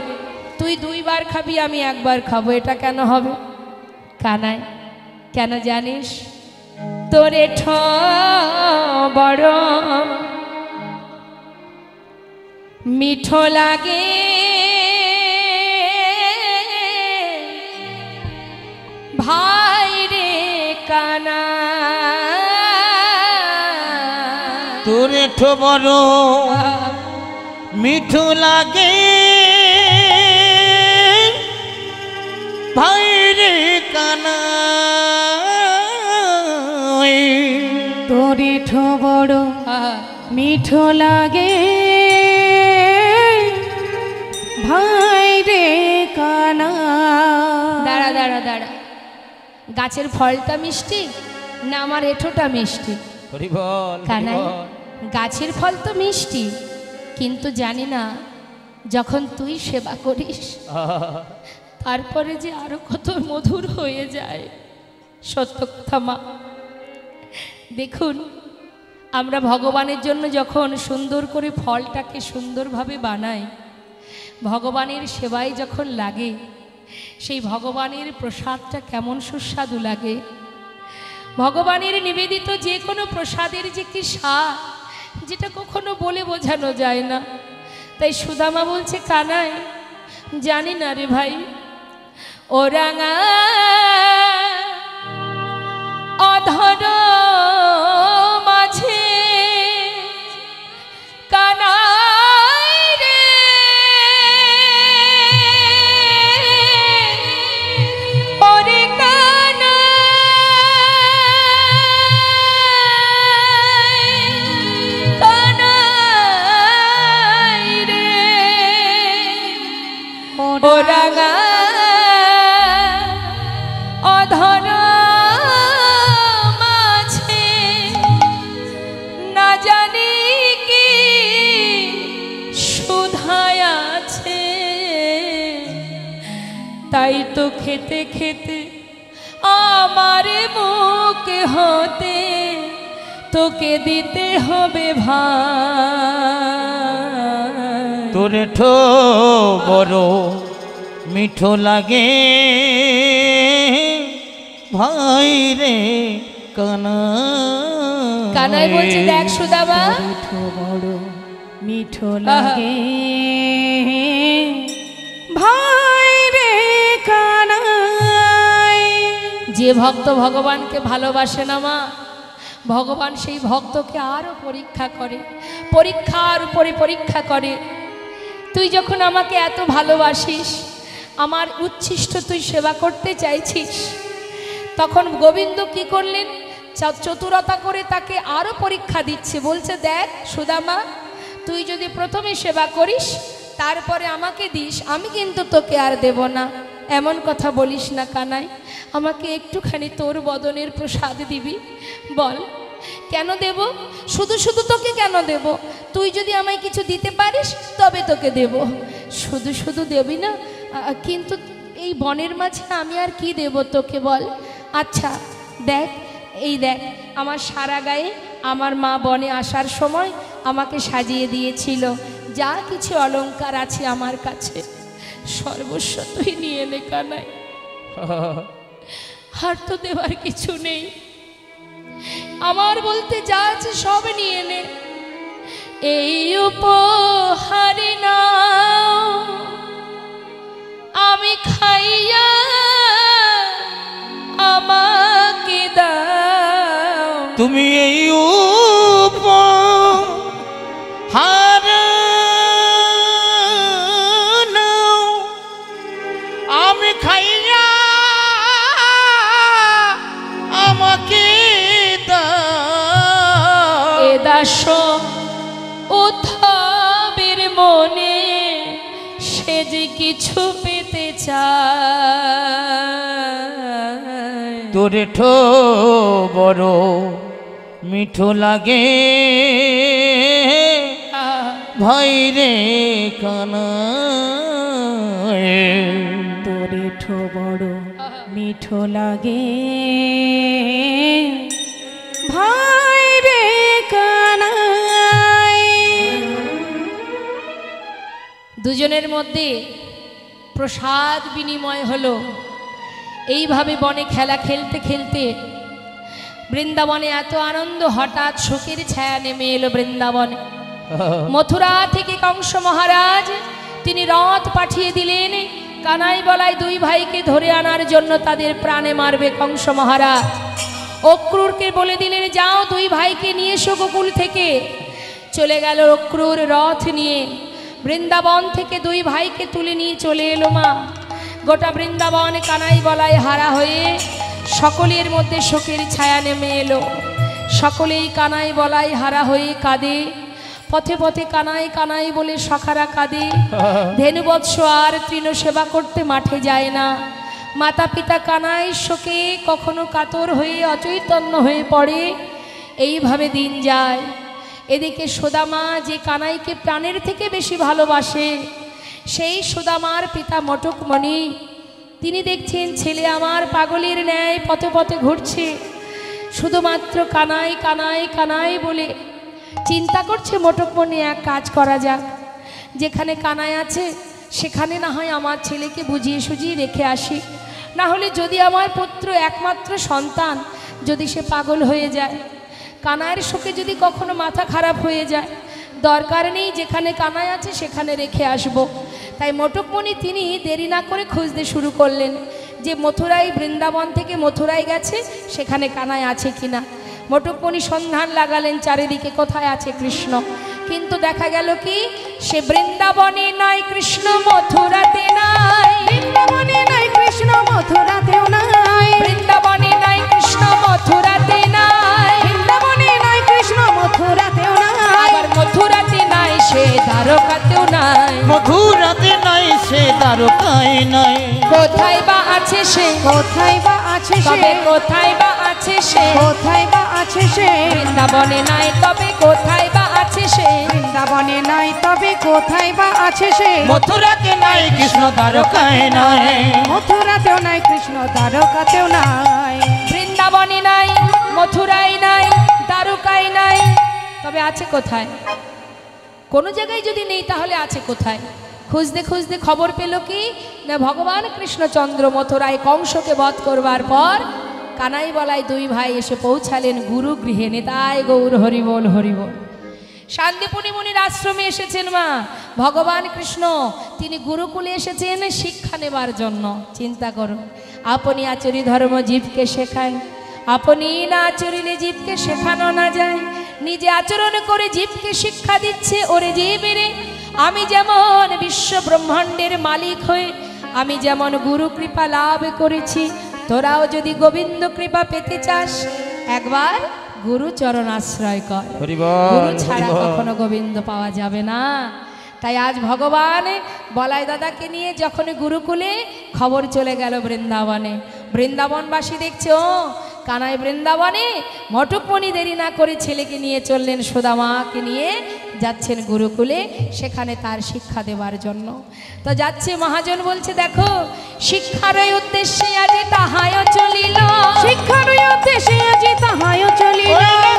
তুই দুইবার খাবি, আমি একবার খাবো, এটা কেন হবে? কানাই কেন জানিস? তোরে বড় মিঠো লাগে, ভাই রে কানা, তোরে ঠো বড় মিঠু লাগে, ভাই রে কানাই। তোরে ঠো বড় মিঠো লাগে, ভাই রে কানা। দাঁড়া দাঁড়া দাঁড়া, গাছের ফলটা মিষ্টি না আমার এঁঠোটা মিষ্টি? হরি বল, হরি কানাই, বল। গাছের ফল তো মিষ্টি, কিন্তু জানি না যখন তুই সেবা করিস তারপরে যে আরো কত মধুর হয়ে যায়। সত্য কথা মা। দেখুন, আমরা ভগবানের জন্য যখন সুন্দর করে ফলটাকে সুন্দরভাবে বানাই, ভগবানের সেবায় যখন লাগে, সেই ভগবানের প্রসাদটা কেমন সুস্বাদু লাগে। ভগবানের নিবেদিত যে কোনো প্রসাদের যে কি স্বাদ, যেটা কখনো বলে বোঝানো যায় না। তাই সুদামা বলছে, কানাই জানি না রে ভাই, ও রাঙা অধর মাঝে কানাই রে, ওরে কানাই রে, ও রাঙা অধর মাঝে না জানি কি সুধায় আছে, তাই তো খেতে খেতে আমার মুখ হতে তোকে দিতে হবে ভাই। তোরে ঠো বড় মিঠো লাগে, ভাই রে কানাই। কানাই বলছে, দেখ সুদামা, মিঠো বড় মিঠো লাগে, ভাই রে কানাই। যে ভক্ত ভগবানকে ভালোবাসে না মা, ভগবান সেই ভক্তকে আরো পরীক্ষা করে, পরীক্ষার উপরে পরীক্ষা করে। তুই যখন আমাকে এত ভালোবাসিস, আমার উচ্ছিষ্ট তুই সেবা করতে চাইছিস, তখন গোবিন্দ কি করলেন? চতুরতা করে তাকে আরো পরীক্ষা দিচ্ছে। বলছে, দেখ সুদামা, তুই যদি প্রথমে সেবা করিস তারপরে আমাকে দিস, আমি কিন্তু তোকে আর দেব না। এমন কথা বলিস না কানাই, আমাকে একটুখানি তোর বদনের প্রসাদ দিবি। বল কেন দেব? শুধু শুধু তোকে কেন দেব? তুই যদি আমায় কিছু দিতে পারিস তবে তোকে দেব। শুধু শুধু দেবি না, কিন্তু এই বনের মাঝে আমি আর কি দেব তোকে বল? আচ্ছা দেখ, এই দেখ আমার সারা গায়ে আমার মা বনে আসার সময় আমাকে সাজিয়ে দিয়েছিল, যা কিছু অলংকার আছে আমার কাছে সর্বস্ব তুই নিয়ে নে কানাই, আর তো দেওয়ার কিছু নেই। আমার বলতে যা আছে সব নিয়ে নে, এই উপহারে নাও আমি খাইয়া আমাকে দাও। তুমি এই উপহার নাও আমি খাইয়া আমাকে দাও। এ দাস উত্থাবের মনে সে যে কিছু পেতে চায়, তোরে ঠো বড় মিঠো লাগে ভাই রে কানাই। তোরে ঠো বড় মিঠো লাগে ভাই রে কানাই। দুজনের মধ্যে প্রসাদ বিনিময় হলো। এইভাবে বনে খেলা খেলতে খেলতে বৃন্দাবনে এত আনন্দ, হঠাৎ শোকের ছায়া নেমে এলো বৃন্দাবনে। মথুরা থেকে কংস মহারাজ তিনি রথ পাঠিয়ে দিলেন কানাই বলাই দুই ভাইকে ধরে আনার জন্য। তাদের প্রাণে মারবে কংস মহারাজ। অক্রূরকে বলে দিলেন, যাও দুই ভাইকে নিয়ে এসো গোকুল থেকে। চলে গেল অক্রূর রথ নিয়ে, বৃন্দাবন থেকে দুই ভাইকে তুলে নিয়ে চলে এলো মা। গোটা বৃন্দাবন কানাই বলাই হারা হয়ে সকলের মধ্যে শোকের ছায়া নেমে এলো। সকলেই কানাই বলাই হারা হয়ে কাঁদে। পথে পথে কানাই কানাই বলে সখারা কাঁদে। ধেনুবৎস আর তৃণ সেবা করতে মাঠে যায় না। মাতা পিতা কানাই শোকে কখনো কাতর হয়ে অচৈতন্য হয়ে পড়ে। এইভাবে দিন যায়। এদিকে সুদামা যে কানাইকে প্রাণের থেকে বেশি ভালোবাসে, সেই সুদামার পিতা মটকমণি তিনি দেখছেন ছেলে আমার পাগলের ন্যায় পথে পথে ঘুরছে, শুধুমাত্র কানাই কানাই কানাই বলে। চিন্তা করছে মটকমণি, এক কাজ করা যাক, যেখানে কানাই আছে সেখানে না হয় আমার ছেলেকে বুঝিয়ে সুঝিয়ে রেখে আসি। না হলে যদি আমার পুত্র একমাত্র সন্তান যদি সে পাগল হয়ে যায়, কানাইয়ের শোকে যদি কখনো মাথা খারাপ হয়ে যায়, দরকার নেই, যেখানে কানাই আছে সেখানে রেখে আসব। তাই মটকমণি তিনি দেরি না করে খুঁজতে শুরু করলেন যে মথুরাই, বৃন্দাবন থেকে মথুরাই গেছে, সেখানে কানাই আছে কিনা। মটকমণি সন্ধান লাগালেন চারিদিকে, কোথায় আছে কৃষ্ণ। কিন্তু দেখা গেল কি, সে বৃন্দাবনে নাই কৃষ্ণ, মথুরাতে নাই। বৃন্দাবনে নাই কৃষ্ণ, মথুরাতেও নাই। বৃন্দাবনে নাই কৃষ্ণ, মথুরাতে নাই। বৃন্দাবনে নাই কৃষ্ণ, মথুরাতেও নাই। আবার মথুরাতে নাই, সে দ্বারকাতেও নাই। মথুরাতে নাই, সে দ্বারকায় নাই। কোথায় বা আছে সে, কোথায় বা আছে সে, তবে কোথায় বা আছে সে। কোথায় বা আছে সে। বৃন্দাবনে নাই, তবে কোথায় বা আছে সে। বৃন্দাবনে নাই, তবে কোথায় বা আছে সে। মথুরাতে নাই, কৃষ্ণ দ্বারকায় নাই। মথুরাতেও নাই কৃষ্ণ, দ্বারকাতেও নাই। বৃন্দাবনে নাই, মথুরায় নাই, দ্বারকায় নাই, তবে আছে কোথায়? কোনো জায়গায় যদি নেই তাহলে আছে কোথায়? খুঁজতে খুঁজতে খবর পেল কি না, ভগবান কৃষ্ণচন্দ্র মথুরায় কংসকে বধ করবার পর কানাই বলাই দুই ভাই এসে পৌঁছালেন গুরু গৃহে। নেতায় গৌর হরিবোল হরিবোল। শান্তিপুনি মুনির আশ্রমে এসেছেন মা। ভগবান কৃষ্ণ তিনি গুরুকুলে এসেছেন শিক্ষা নেবার জন্য। চিন্তা করো, আপনি আচরি ধর্ম জীবকে শেখায়, আপনি না আচরিলে জীবকে শেখানো না যায়। নিজে আচরণ করে জীবকে শিক্ষা দিচ্ছে, ওরে জীবেরে আমি যেমন বিশ্ব ব্রহ্মাণ্ডের মালিক হয়ে আমি যেমন গুরু কৃপা লাভ করেছি, তোরাও যদি গোবিন্দ কৃপা পেতে চাস একবার গুরু চরণ আশ্রয় কর। হরি বল, গুরু হরি ছাড়া বল। কখনো গোবিন্দ পাওয়া যাবে না। তাই আজ ভগবান বলাই দাদাকে নিয়ে যখন গুরুকুলে খবর চলে গেল বৃন্দাবনে, বৃন্দাবনবাসী দেখছে ও কানাই বৃন্দাবনে মটকমণি দেরি না করে ছেলেকে নিয়ে চললেন, সুদামাকে নিয়ে যাচ্ছেন গুরুকুলে, সেখানে তার শিক্ষা দেওয়ার জন্য। তো যাচ্ছে, মহাজন বলছে দেখো শিক্ষার উদ্দেশ্যে আজ তাহায় চলিল, শিক্ষার উদ্দেশ্যে আজি তাহায় চলিল,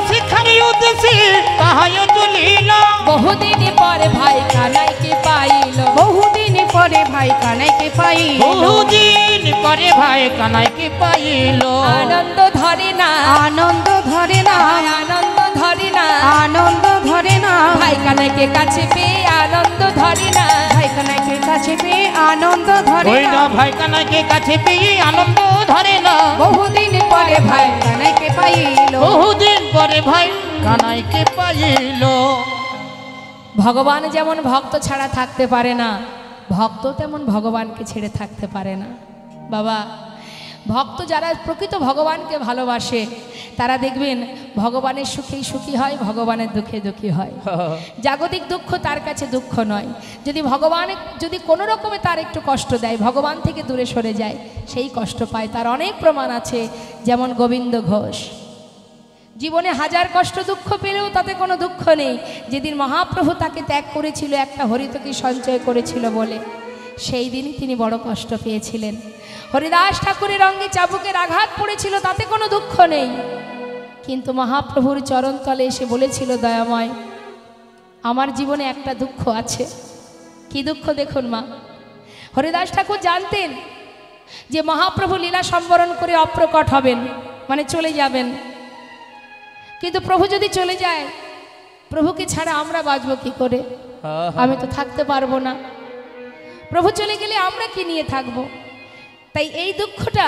শিক্ষার উদ্দেশ্যে তাহায় চলিল, বহুদিন পরে ভাই কানাইকে পাইল, বহুদিন পরে ভাই কানাইকে পাইল, বহুদিন পরে ভাই কানাইকে পাইল। আনন্দ ধরে না, আনন্দ ধরে না, আনন্দ ধরে না, আনন্দ ধরে না, ভাই কানাইকে কাছে পেয়ে আনন্দ ধরে না, ভাই কানাইকে কাছে পেয়ে আনন্দ ধরে ওই না, না ভাই কানাইকে কাছে পেয়ে আনন্দ ধরে না, বহুদিন পরে ভাই কানাইকে পাইল, বহুদিন পরে ভাই কানাইকে পাইল। ভগবান যেমন ভক্ত ছাড়া থাকতে পারে না, ভক্ত তেমন ভগবানকে ছেড়ে থাকতে পারে না। বাবা, ভক্ত যারা প্রকৃত ভগবানকে ভালোবাসে তারা দেখবেন ভগবানের সুখেই সুখী হয়, ভগবানের দুঃখে দুঃখী হয়। জাগতিক দুঃখ তার কাছে দুঃখ নয়। যদি কোনো রকমে তার একটু কষ্ট দেয়, ভগবান থেকে দূরে সরে যায়, সেই কষ্ট পায়। তার অনেক প্রমাণ আছে, যেমন গোবিন্দ ঘোষ জীবনে হাজার কষ্ট দুঃখ পেলেও তাতে কোনো দুঃখ নেই। যেদিন মহাপ্রভু তাকে ত্যাগ করেছিল একটা হরিতকি সঞ্চয় করেছিল বলে, সেই দিনই তিনি বড় কষ্ট পেয়েছিলেন। হরিদাস ঠাকুরের অঙ্গে চাবুকের আঘাত পড়েছিল, তাতে কোনো দুঃখ নেই। কিন্তু মহাপ্রভুর চরণতলে এসে বলেছিল, দয়াময় আমার জীবনে একটা দুঃখ আছে। কি দুঃখ দেখুন মা, হরিদাস ঠাকুর জানতেন যে মহাপ্রভু লীলা সম্বরণ করে অপ্রকট হবেন, মানে চলে যাবেন। কিন্তু প্রভু যদি চলে যায়, প্রভুকে ছাড়া আমরা বাঁচবো কি করে? আমি তো থাকতে পারবো না। প্রভু চলে গেলে আমরা কি নিয়ে থাকব? তাই এই দুঃখটা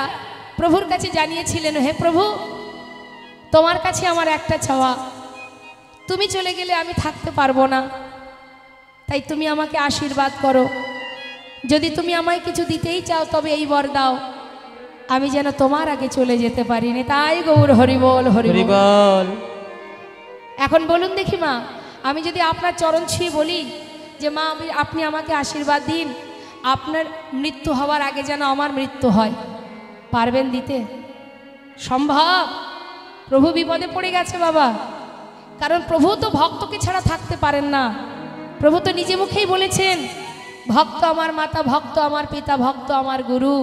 প্রভুর কাছে জানিয়েছিলেন, হে প্রভু তোমার কাছে আমার একটা চাওয়া, তুমি চলে গেলে আমি থাকতে পারবো না, তাই তুমি আমাকে আশীর্বাদ করো। যদি তুমি আমায় কিছু দিতেই চাও তবে এই বর দাও, আমি যেন তোমার আগে চলে যেতে পারিনি। তাই গৌর হরিবল হরিবল। এখন বলুন দেখি মা, আমি যদি আপনার চরণ ছুঁয়ে বলি যে মা আপনি আমাকে আশীর্বাদ দিন, আপনার মৃত্যু হওয়ার আগে যেন আমার মৃত্যু হয়, পারবেন দিতে? সম্ভব? প্রভু বিপদে পড়ে গেছে বাবা, কারণ প্রভু তো ভক্তকে ছাড়া থাকতে পারেন না। প্রভু তো নিজে মুখেই বলেছেন, ভক্ত আমার মাতা, ভক্ত আমার পিতা, ভক্ত আমার গুরু।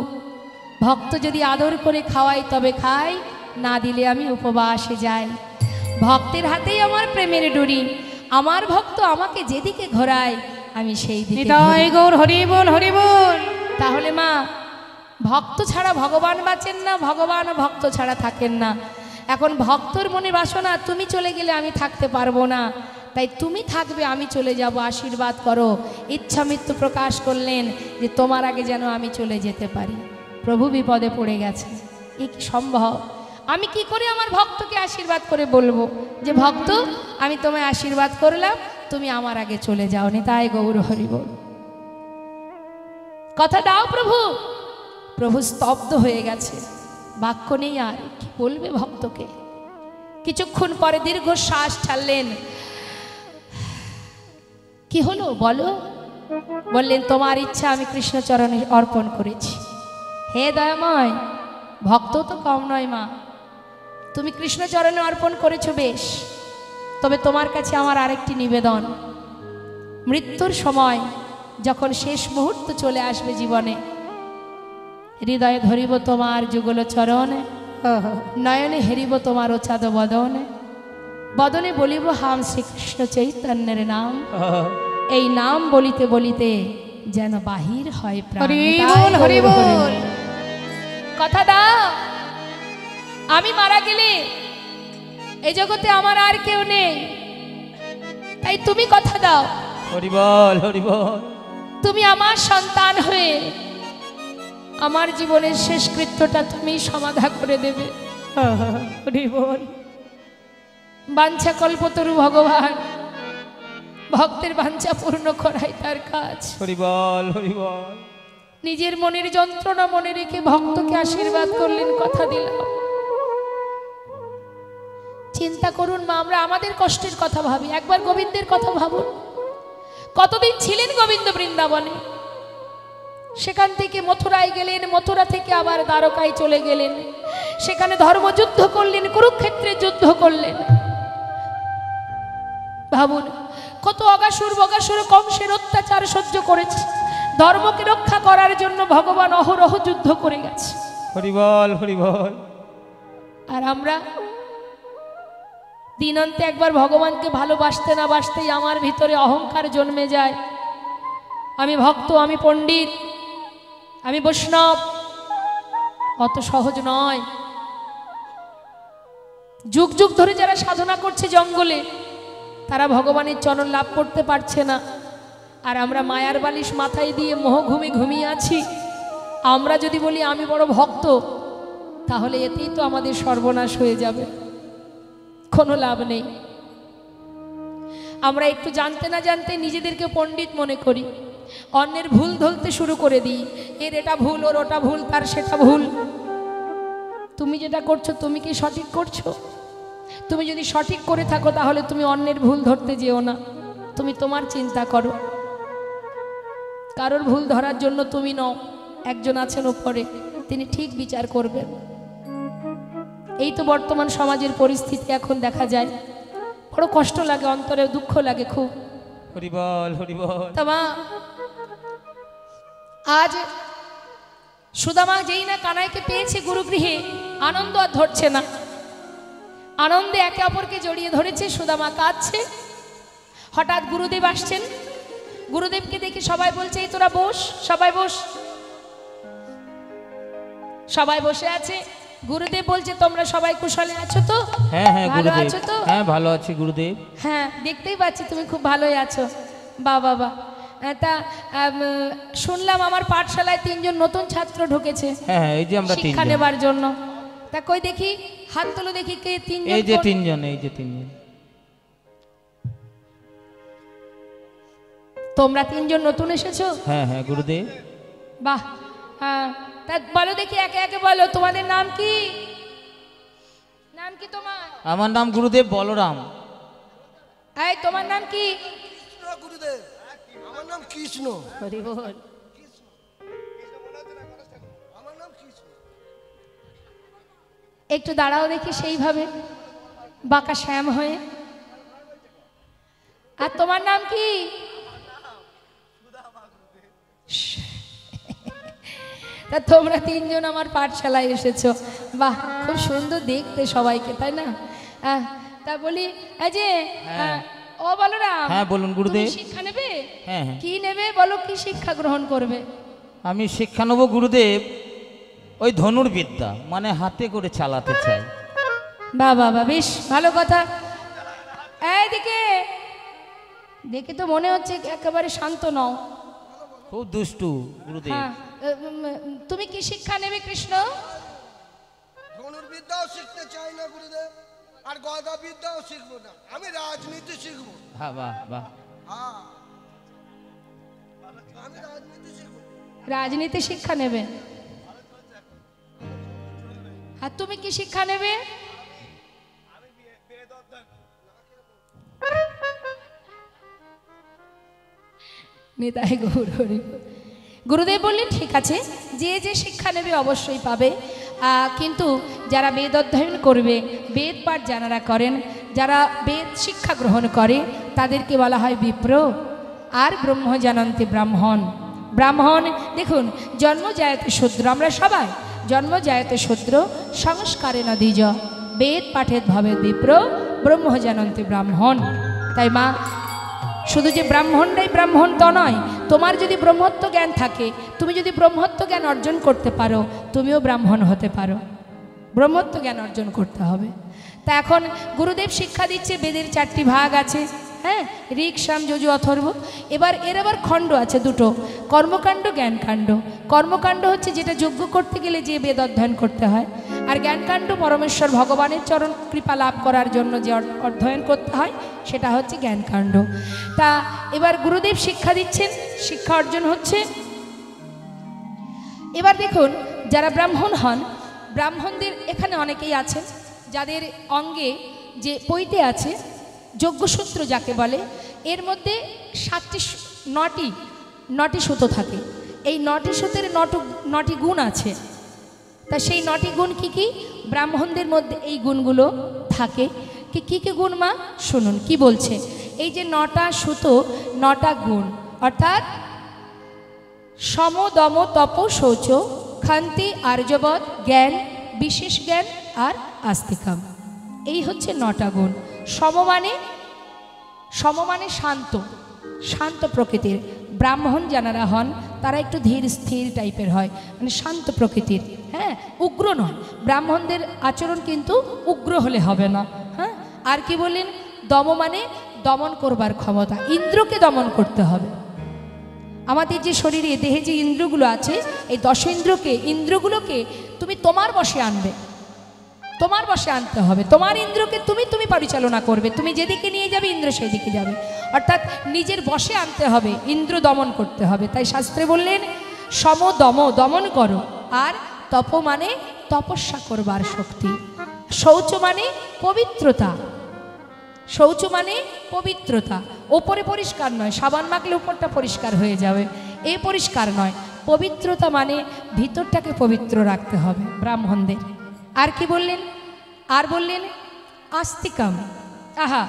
ভক্ত যদি আদর করে খাওয়াই তবে খাই, না দিলে আমি উপবাসে যাই। ভক্তের হাতেই আমার প্রেমের ডুরি, আমার ভক্ত আমাকে যেদিকে ঘোরায় আমি সেই দিকে নিতাই গৌর হরিবল হরিবল। তাহলে মা, ভক্ত ছাড়া ভগবান বাঁচেন না, ভগবান ভক্ত ছাড়া থাকেন না। এখন ভক্তর মনে বাসনা তুমি চলে গেলে আমি থাকতে পারবো না, তাই তুমি থাকবে, আমি চলে যাব, আশীর্বাদ করো। ইচ্ছা মৃত্যু প্রকাশ করলেন যে তোমার আগে যেন আমি চলে যেতে পারি। প্রভু বিপদে পড়ে গেছে, এ কি সম্ভব? আমি কি করে আমার ভক্তকে আশীর্বাদ করে বলবো যে ভক্ত আমি তোমায় আশীর্বাদ করলাম, তুমি আমার আগে চলে যাও নি? তাই গৌর হরিবল। কথা দাও প্রভু। প্রভু স্তব্ধ হয়ে গেছে, বাক্য নেই আর, কি বলবে ভক্তকে। কিছুক্ষণ পরে দীর্ঘ শ্বাস ছাড়লেন। কি হলো বলো? বললেন তোমার ইচ্ছা আমি কৃষ্ণচরণে অর্পণ করেছি। হে দয়াময়, ভক্ত তো কম নয় মা, তুমি কৃষ্ণচরণে অর্পণ করেছো বেশ, তবে তোমার কাছে আমার আরেকটি নিবেদন। মৃত্যুর সময় যখন শেষ মুহূর্ত চলে আসবে জীবনে, হৃদয়ে ধরিব তোমার যুগল চরণ, নয়নে হেরিব তোমার ওচাদ বদনে, বদনে বলিব হাম শ্রীকৃষ্ণ চৈতন্যের নাম, এই নাম বলিতে বলিতে যেন বাহির হয় প্রাণ। হরিবল হরিবল। কথা দাও, আমি মারা গেলে এই জগতে আমার আর কেউ নেই, তাই তুমি কথা দাও, হরিবল হরিবল। তুমি আমার সন্তান হয়ে আমার জীবনের শেষ কৃত্যটা তুমি সমাধা করে দেবে। হরিবল। বাঞ্ছা কল্পতরু ভগবান, ভক্তের বাঞ্ছা পূর্ণ করাই তার কাজ। হরি বল, হরি বল। নিজের মনের যন্ত্রণা মনে রেখে ভক্তকে আশীর্বাদ করলেন, কথা দিলাম। চিন্তা করুন মা, আমরা আমাদের কষ্টের কথা ভাবি, একবার গোবিন্দের কথা ভাবুন। কতদিন ছিলেন গোবিন্দ বৃন্দাবনে, সেখান থেকে মথুরায় গেলেন, মথুরা থেকে আবার দ্বারকায় চলে গেলেন, সেখানে ধর্মযুদ্ধ করলেন, কুরুক্ষেত্রে যুদ্ধ করলেন। ভাবুন কত অগাসুর বগাসুর কংসের অত্যাচার সহ্য করেছে, ধর্মকে রক্ষা করার জন্য ভগবান অহরহ যুদ্ধ করে গেছে। হরি বল, হরি বল। আর আমরা দিনান্তে একবার ভগবানকে ভালোবাসতে না বাসতেই আমার ভিতরে অহংকার জন্মে যায়। আমি ভক্ত, আমি পণ্ডিত, আমি বৈষ্ণব। অত সহজ নয়। যুগ যুগ ধরে যারা সাধনা করছে জঙ্গলে, তারা ভগবানের চরণ লাভ করতে পারছে না। আর আমরা মায়ার বালিশ মাথায় দিয়ে মোহ ঘুমিয়ে আছি। আমরা যদি বলি আমি বড় ভক্ত, তাহলে এতেই তো আমাদের সর্বনাশ হয়ে যাবে, কোনো লাভ নেই। আমরা একটু জানতে না জানতে নিজেদেরকে পণ্ডিত মনে করি, অন্যের ভুল ধরতে শুরু করে দিই। এর এটা ভুল, ওর ওটা ভুল, তার সেটা ভুল। তুমি যেটা করছো তুমি কি সঠিক করছো? তুমি যদি সঠিক করে থাকো তাহলে তুমি অন্যের ভুল ধরতে যেও না, তুমি তোমার চিন্তা করো। কারোর ভুল ধরার জন্য তুমি নও, একজন আছেন উপরে, তিনি ঠিক বিচার করবেন। এই তো বর্তমান সমাজের পরিস্থিতি এখন দেখা যায়, বড় কষ্ট লাগে, অন্তরে দুঃখ লাগে খুব। হরি বল, হরি বল। তা মা, আজ সুদামা যেই না কানাইকে পেয়েছে গুরুগৃহে, আনন্দ আর ধরছে না। আনন্দে একে অপরকে জড়িয়ে ধরেছে, সুদামা কাঁদছে। হঠাৎ গুরুদেব আসছেন, গুরুদেবকে দেখে সবাই বলছে এই তোরা বস, সবাই বস। সবাই বসে আছে। গুরুদেব বলছে তোমরা সবাই কুশলে আছো তো? হ্যাঁ হ্যাঁ ভালো গুরুদেব, আছো তো? হ্যাঁ ভালো আছি গুরুদেব। হ্যাঁ দেখতেই পাচ্ছি তুমি খুব ভালোই আছো। বা বাবা, তা শুনলাম আমার পাঠশালায় 3 জন নতুন ছাত্র ঢুকেছে হ্যাঁ হ্যাঁ, এই যে আমরা শিক্ষা 3 জন। নেবার জন্য। তা কই দেখি, হাত তুলো দেখি কে 3 জন। এই যে 3 জন, এই যে 3 জন। তোমরা 3 জন নতুন এসেছো? হ্যাঁ হ্যাঁ গুরুদেব। বাহ, তা বলো দেখি একে একে বলো, তোমাদের নাম কি? নাম কি তোমার? আমার নাম গুরুদেব বলরাম। এই তোমার নাম কি? কৃষ্ণ গুরুদেব, আমার নাম কৃষ্ণ। হরি বল। আমার নাম কৃষ্ণ। একটু দাঁড়াও দেখি সেইভাবে বাঁকা শ্যাম হয়ে। আর তোমার নাম কি? তা তোমরা 3 জন আমার পাঠশালায় এসেছো, বাহ খুব সুন্দর দেখতে সবাইকে, তাই না? তা বলি এই যে ও বলরাম, হ্যাঁ বলুন গুরুদেব। তুমি শিক্ষা নেবে? হ্যাঁ হ্যাঁ। কি নেবে বলো, কি শিক্ষা গ্রহণ করবে? আমি শিক্ষা নেব গুরুদেব, ওই ধনুর্বিদ্যা, মানে হাতে করে চালাতে চাই। বাহ বাহ বাহ, বেশ ভালো কথা। এইদিকে দেখে তো মনে হচ্ছে একেবারে শান্ত নও। খুব দুষ্টু গুরুদেব। হ্যাঁ, তুমি কি শিক্ষা নেবে কৃষ্ণ? ধনুর্বিদ্যাও শিখতে চাই না গুরুদেব, আর গদা বিদ্যাও শিখবো না, আমি রাজনীতি শিখবো। হ্যাঁ বাহ বাহ। হ্যাঁ, আমি রাজনীতি শিখবো। রাজনীতি শিক্ষা নেবে। আর তুমি কি শিক্ষা নেবে? নিতাই গৌর হরি বল। গুরুদেব বললেন ঠিক আছে, যে যে শিক্ষা নেবে অবশ্যই পাবে, কিন্তু যারা বেদ অধ্যয়ন করবে, বেদ পাঠ যারা করেন, যারা বেদ শিক্ষা গ্রহণ করে, তাদেরকে বলা হয় বিপ্র। আর ব্রহ্ম জানন্তি ব্রাহ্মণ। ব্রাহ্মণ দেখুন, জন্ম জায়তে শূদ্র, আমরা সবাই জন্ম জায়তে শূদ্র, সংস্কারে ন দ্বিজ, বেদ পাঠের ভাবে বিপ্র, ব্রহ্ম জানন্তি ব্রাহ্মণ। তাই মা, শুধু যে ব্রাহ্মণরাই ব্রাহ্মণ তা নয়, তোমার যদি ব্রহ্মত্ব জ্ঞান থাকে, তুমি যদি ব্রহ্মত্ব জ্ঞান অর্জন করতে পারো, তুমিও ব্রাহ্মণ হতে পারো। ব্রহ্মত্ব জ্ঞান অর্জন করতে হবে। তা এখন গুরুদেব শিক্ষা দিচ্ছে, বেদের 4টি ভাগ আছে, হ্যাঁ, ঋক সাম যজু অথর্ব। এর আবার খণ্ড আছে 2টো, কর্মকাণ্ড জ্ঞানকাণ্ড। কর্মকাণ্ড হচ্ছে যেটা যজ্ঞ করতে গেলে যে বেদ অধ্যয়ন করতে হয়, আর জ্ঞানকাণ্ড পরমেশ্বর ভগবানের চরণ কৃপা লাভ করার জন্য যে অধ্যয়ন করতে হয় সেটা হচ্ছে জ্ঞানকাণ্ড। তা এবার গুরুদেব শিক্ষা দিচ্ছেন, শিক্ষা অর্জন হচ্ছে। এবার দেখুন, যারা ব্রাহ্মণ হন, ব্রাহ্মণদের এখানে অনেকেই আছেন যাদের অঙ্গে যে পৈতে আছে যজ্ঞসূত্র যাকে বলে, এর মধ্যে 9টি সুতো থাকে। এই 9টি সুতের 9টি গুণ আছে। তা সেই 9টি গুণ কি কি? ব্রাহ্মণদের মধ্যে এই গুণগুলো থাকে। কি কি গুণ মা? শুনুন কি বলছে। এই যে 9টা সুতো, 9টা গুণ, অর্থাৎ সম দম তপ শৌচ ক্ষান্তি আর্যবদ জ্ঞান বিশেষ জ্ঞান আর আস্তিকাম, এই হচ্ছে 9টা গুণ। সম মানে শান্ত, শান্ত প্রকৃতির। ব্রাহ্মণ যারা হন তারা একটু ধীর স্থির টাইপের হয়, মানে শান্ত প্রকৃতির, হ্যাঁ, উগ্র নয়। ব্রাহ্মণদের আচরণ কিন্তু উগ্র হলে হবে না, হ্যাঁ। আর কি বললেন? দম মানে দমন করবার ক্ষমতা, ইন্দ্রকে দমন করতে হবে। আমাদের যে শরীরে দেহে যে ইন্দ্রগুলো আছে, এই 10 ইন্দ্রগুলোকে তুমি তোমার বশে আনবে, তোমার বশে আনতে হবে। তোমার ইন্দ্রকে তুমি পরিচালনা করবে, তুমি যেদিকে নিয়ে যাবে ইন্দ্র সেই দিকে যাবে। অর্থাৎ নিজের বশে আনতে হবে, ইন্দ্র দমন করতে হবে। তাই শাস্ত্রে বললেন সম দমন করো। আর তপ মানে তপস্যা করবার শক্তি। শৌচ মানে পবিত্রতা, শৌচ মানে পবিত্রতা। ওপরে পরিষ্কার নয়, সাবান মাখলে উপরটা পরিষ্কার হয়ে যাবে, এই পরিষ্কার নয়। পবিত্রতা মানে ভিতরটাকে পবিত্র রাখতে হবে ব্রাহ্মণদের। আর কি বললেন? আর বললেন আস্তিকাম, আহা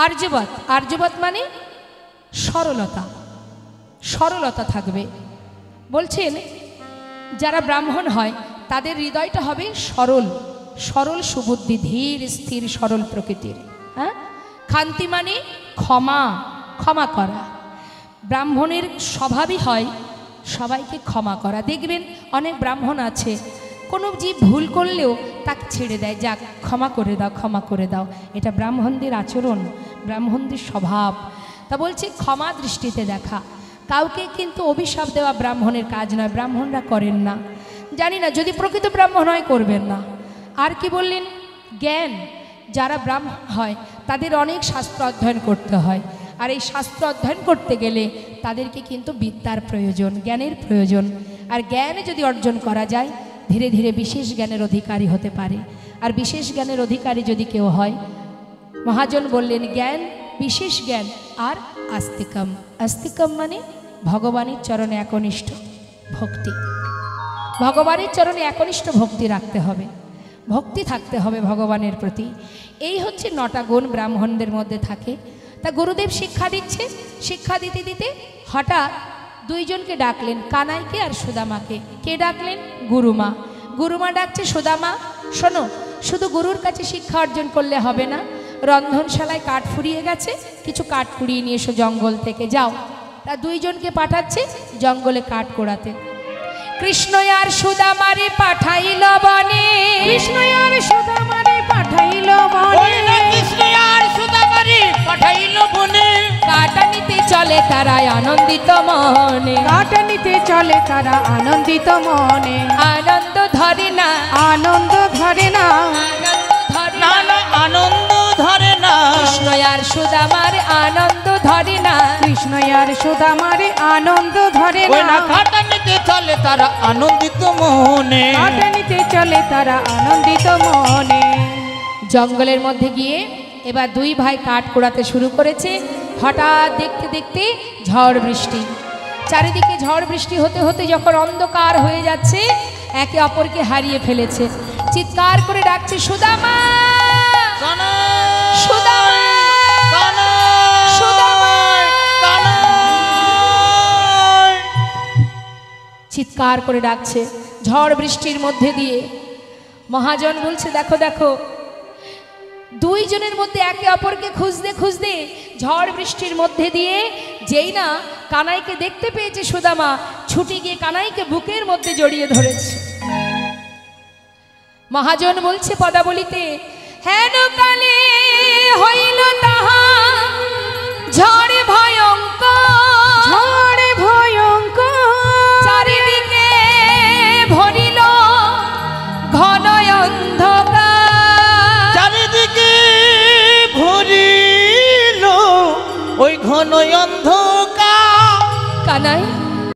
আর্যবৎ। আর্যবৎ মানে সরলতা, সরলতা থাকবে। বলছেন যারা ব্রাহ্মণ হয় তাদের হৃদয়টা হবে সরল, সরল সুবুদ্ধি, ধীর স্থির সরল প্রকৃতির, হ্যাঁ। ক্ষান্তি মানে ক্ষমা, ক্ষমা করা। ব্রাহ্মণের স্বভাবই হয় সবাইকে ক্ষমা করা। দেখবেন অনেক ব্রাহ্মণ আছে কোনো জীব ভুল করলেও তাকে ছেড়ে দেয়, যাক ক্ষমা করে দাও, ক্ষমা করে দাও। এটা ব্রাহ্মণদের আচরণ, ব্রাহ্মণদের স্বভাব। তা বলছে ক্ষমা দৃষ্টিতে দেখা। কাউকে কিন্তু অভিশাপ দেওয়া ব্রাহ্মণের কাজ নয়, ব্রাহ্মণরা করেন না। জানি না, যদি প্রকৃত ব্রাহ্মণ হয় করবেন না। আর কি বললেন? জ্ঞান। যারা ব্রাহ্মণ হয় তাদের অনেক শাস্ত্র অধ্যয়ন করতে হয়। আর এই শাস্ত্র অধ্যয়ন করতে গেলে তাদেরকে কিন্তু বিদ্যার প্রয়োজন, জ্ঞানের প্রয়োজন। আর জ্ঞান যদি অর্জন করা যায় ধীরে ধীরে বিশেষ জ্ঞানের অধিকারী হতে পারে। আর বিশেষ জ্ঞানের অধিকারী যদি কেউ হয়, মহাজন বললেন জ্ঞান, বিশেষ জ্ঞান আর আস্তিকম। আস্তিকম মানে ভগবানের চরণে একনিষ্ঠ ভক্তি। ভগবানের চরণে একনিষ্ঠ ভক্তি রাখতে হবে, ভক্তি থাকতে হবে ভগবানের প্রতি। এই হচ্ছে 9টা গুণ ব্রাহ্মণদের মধ্যে থাকে। তা গুরুদেব শিক্ষা দিচ্ছে। শিক্ষা দিতে দিতে হঠাৎ 2 জনকে ডাকলেন, কানাইকে আর সুদামাকে। কে ডাকলেন? গুরুমা। গুরুমা ডাকছে সুদামা, শোনো, শুধু গুরুর কাছে শিক্ষা অর্জন করলে হবে না। রন্ধনশালায় কাঠ ফুরিয়ে গেছে, কিছু কাঠ কুড়িয়ে নিয়ে এসো জঙ্গল থেকে, যাও। তা 2 জনকে পাঠাচ্ছে জঙ্গলে কাঠ কোড়াতে। কৃষ্ণ আর সুদামারে পাঠাইল বনে, কৃষ্ণ আর সুদামারে পাঠাইল বনে, কৃষ্ণ আর সুদামারে পাঠাইল বনে। কাটা নিতে চলে তারা আনন্দিত মনে, কাটা নিতে চলে তারা আনন্দিত মনে। আনন্দ ধরে না, আনন্দ ধরে না, না না আনন্দ ধরে না। কৃষ্ণ আর সুদামার আনন্দ ধরে না, কৃষ্ণ আর সুদামারে আনন্দ ধরে ওই না। না কাটা নিতে চলে তারা আনন্দিত মনে, কাটা নিতে চলে তারা আনন্দিত মনে। জঙ্গলের মধ্যে গিয়ে এবার 2 ভাই কাঠ কুড়াতে শুরু করেছে। হঠাৎ দেখতে দেখতে ঝড় বৃষ্টি, চারিদিকে ঝড় বৃষ্টি হতে হতে যখন অন্ধকার হয়ে যাচ্ছে, একে অপরকে হারিয়ে ফেলেছে। চিৎকার করে ডাকছে সুদামা, সুদামা, সুদামা। চিৎকার করে ডাকছে ঝড় বৃষ্টির মধ্যে দিয়ে। মহাজন বলছে দেখো দেখো, 2 জনের মধ্যে একে অপরকে খুঁজতে খুঁজতে ঝড় বৃষ্টির মধ্যে দিয়ে যেই না কানাইকে দেখতে পেয়েছে সুদামা, ছুটে গিয়ে কানাইকে বুকের মধ্যে জড়িয়ে ধরেছে। মহাজন বলছে পদাবলিতে, হেন কালে হইল তাহা ঝড় ভয়ঙ্কর, ঝড় ভয়ঙ্কর, চারিদিকে ভরিল ঘন ঘন অন্ধকার কানাই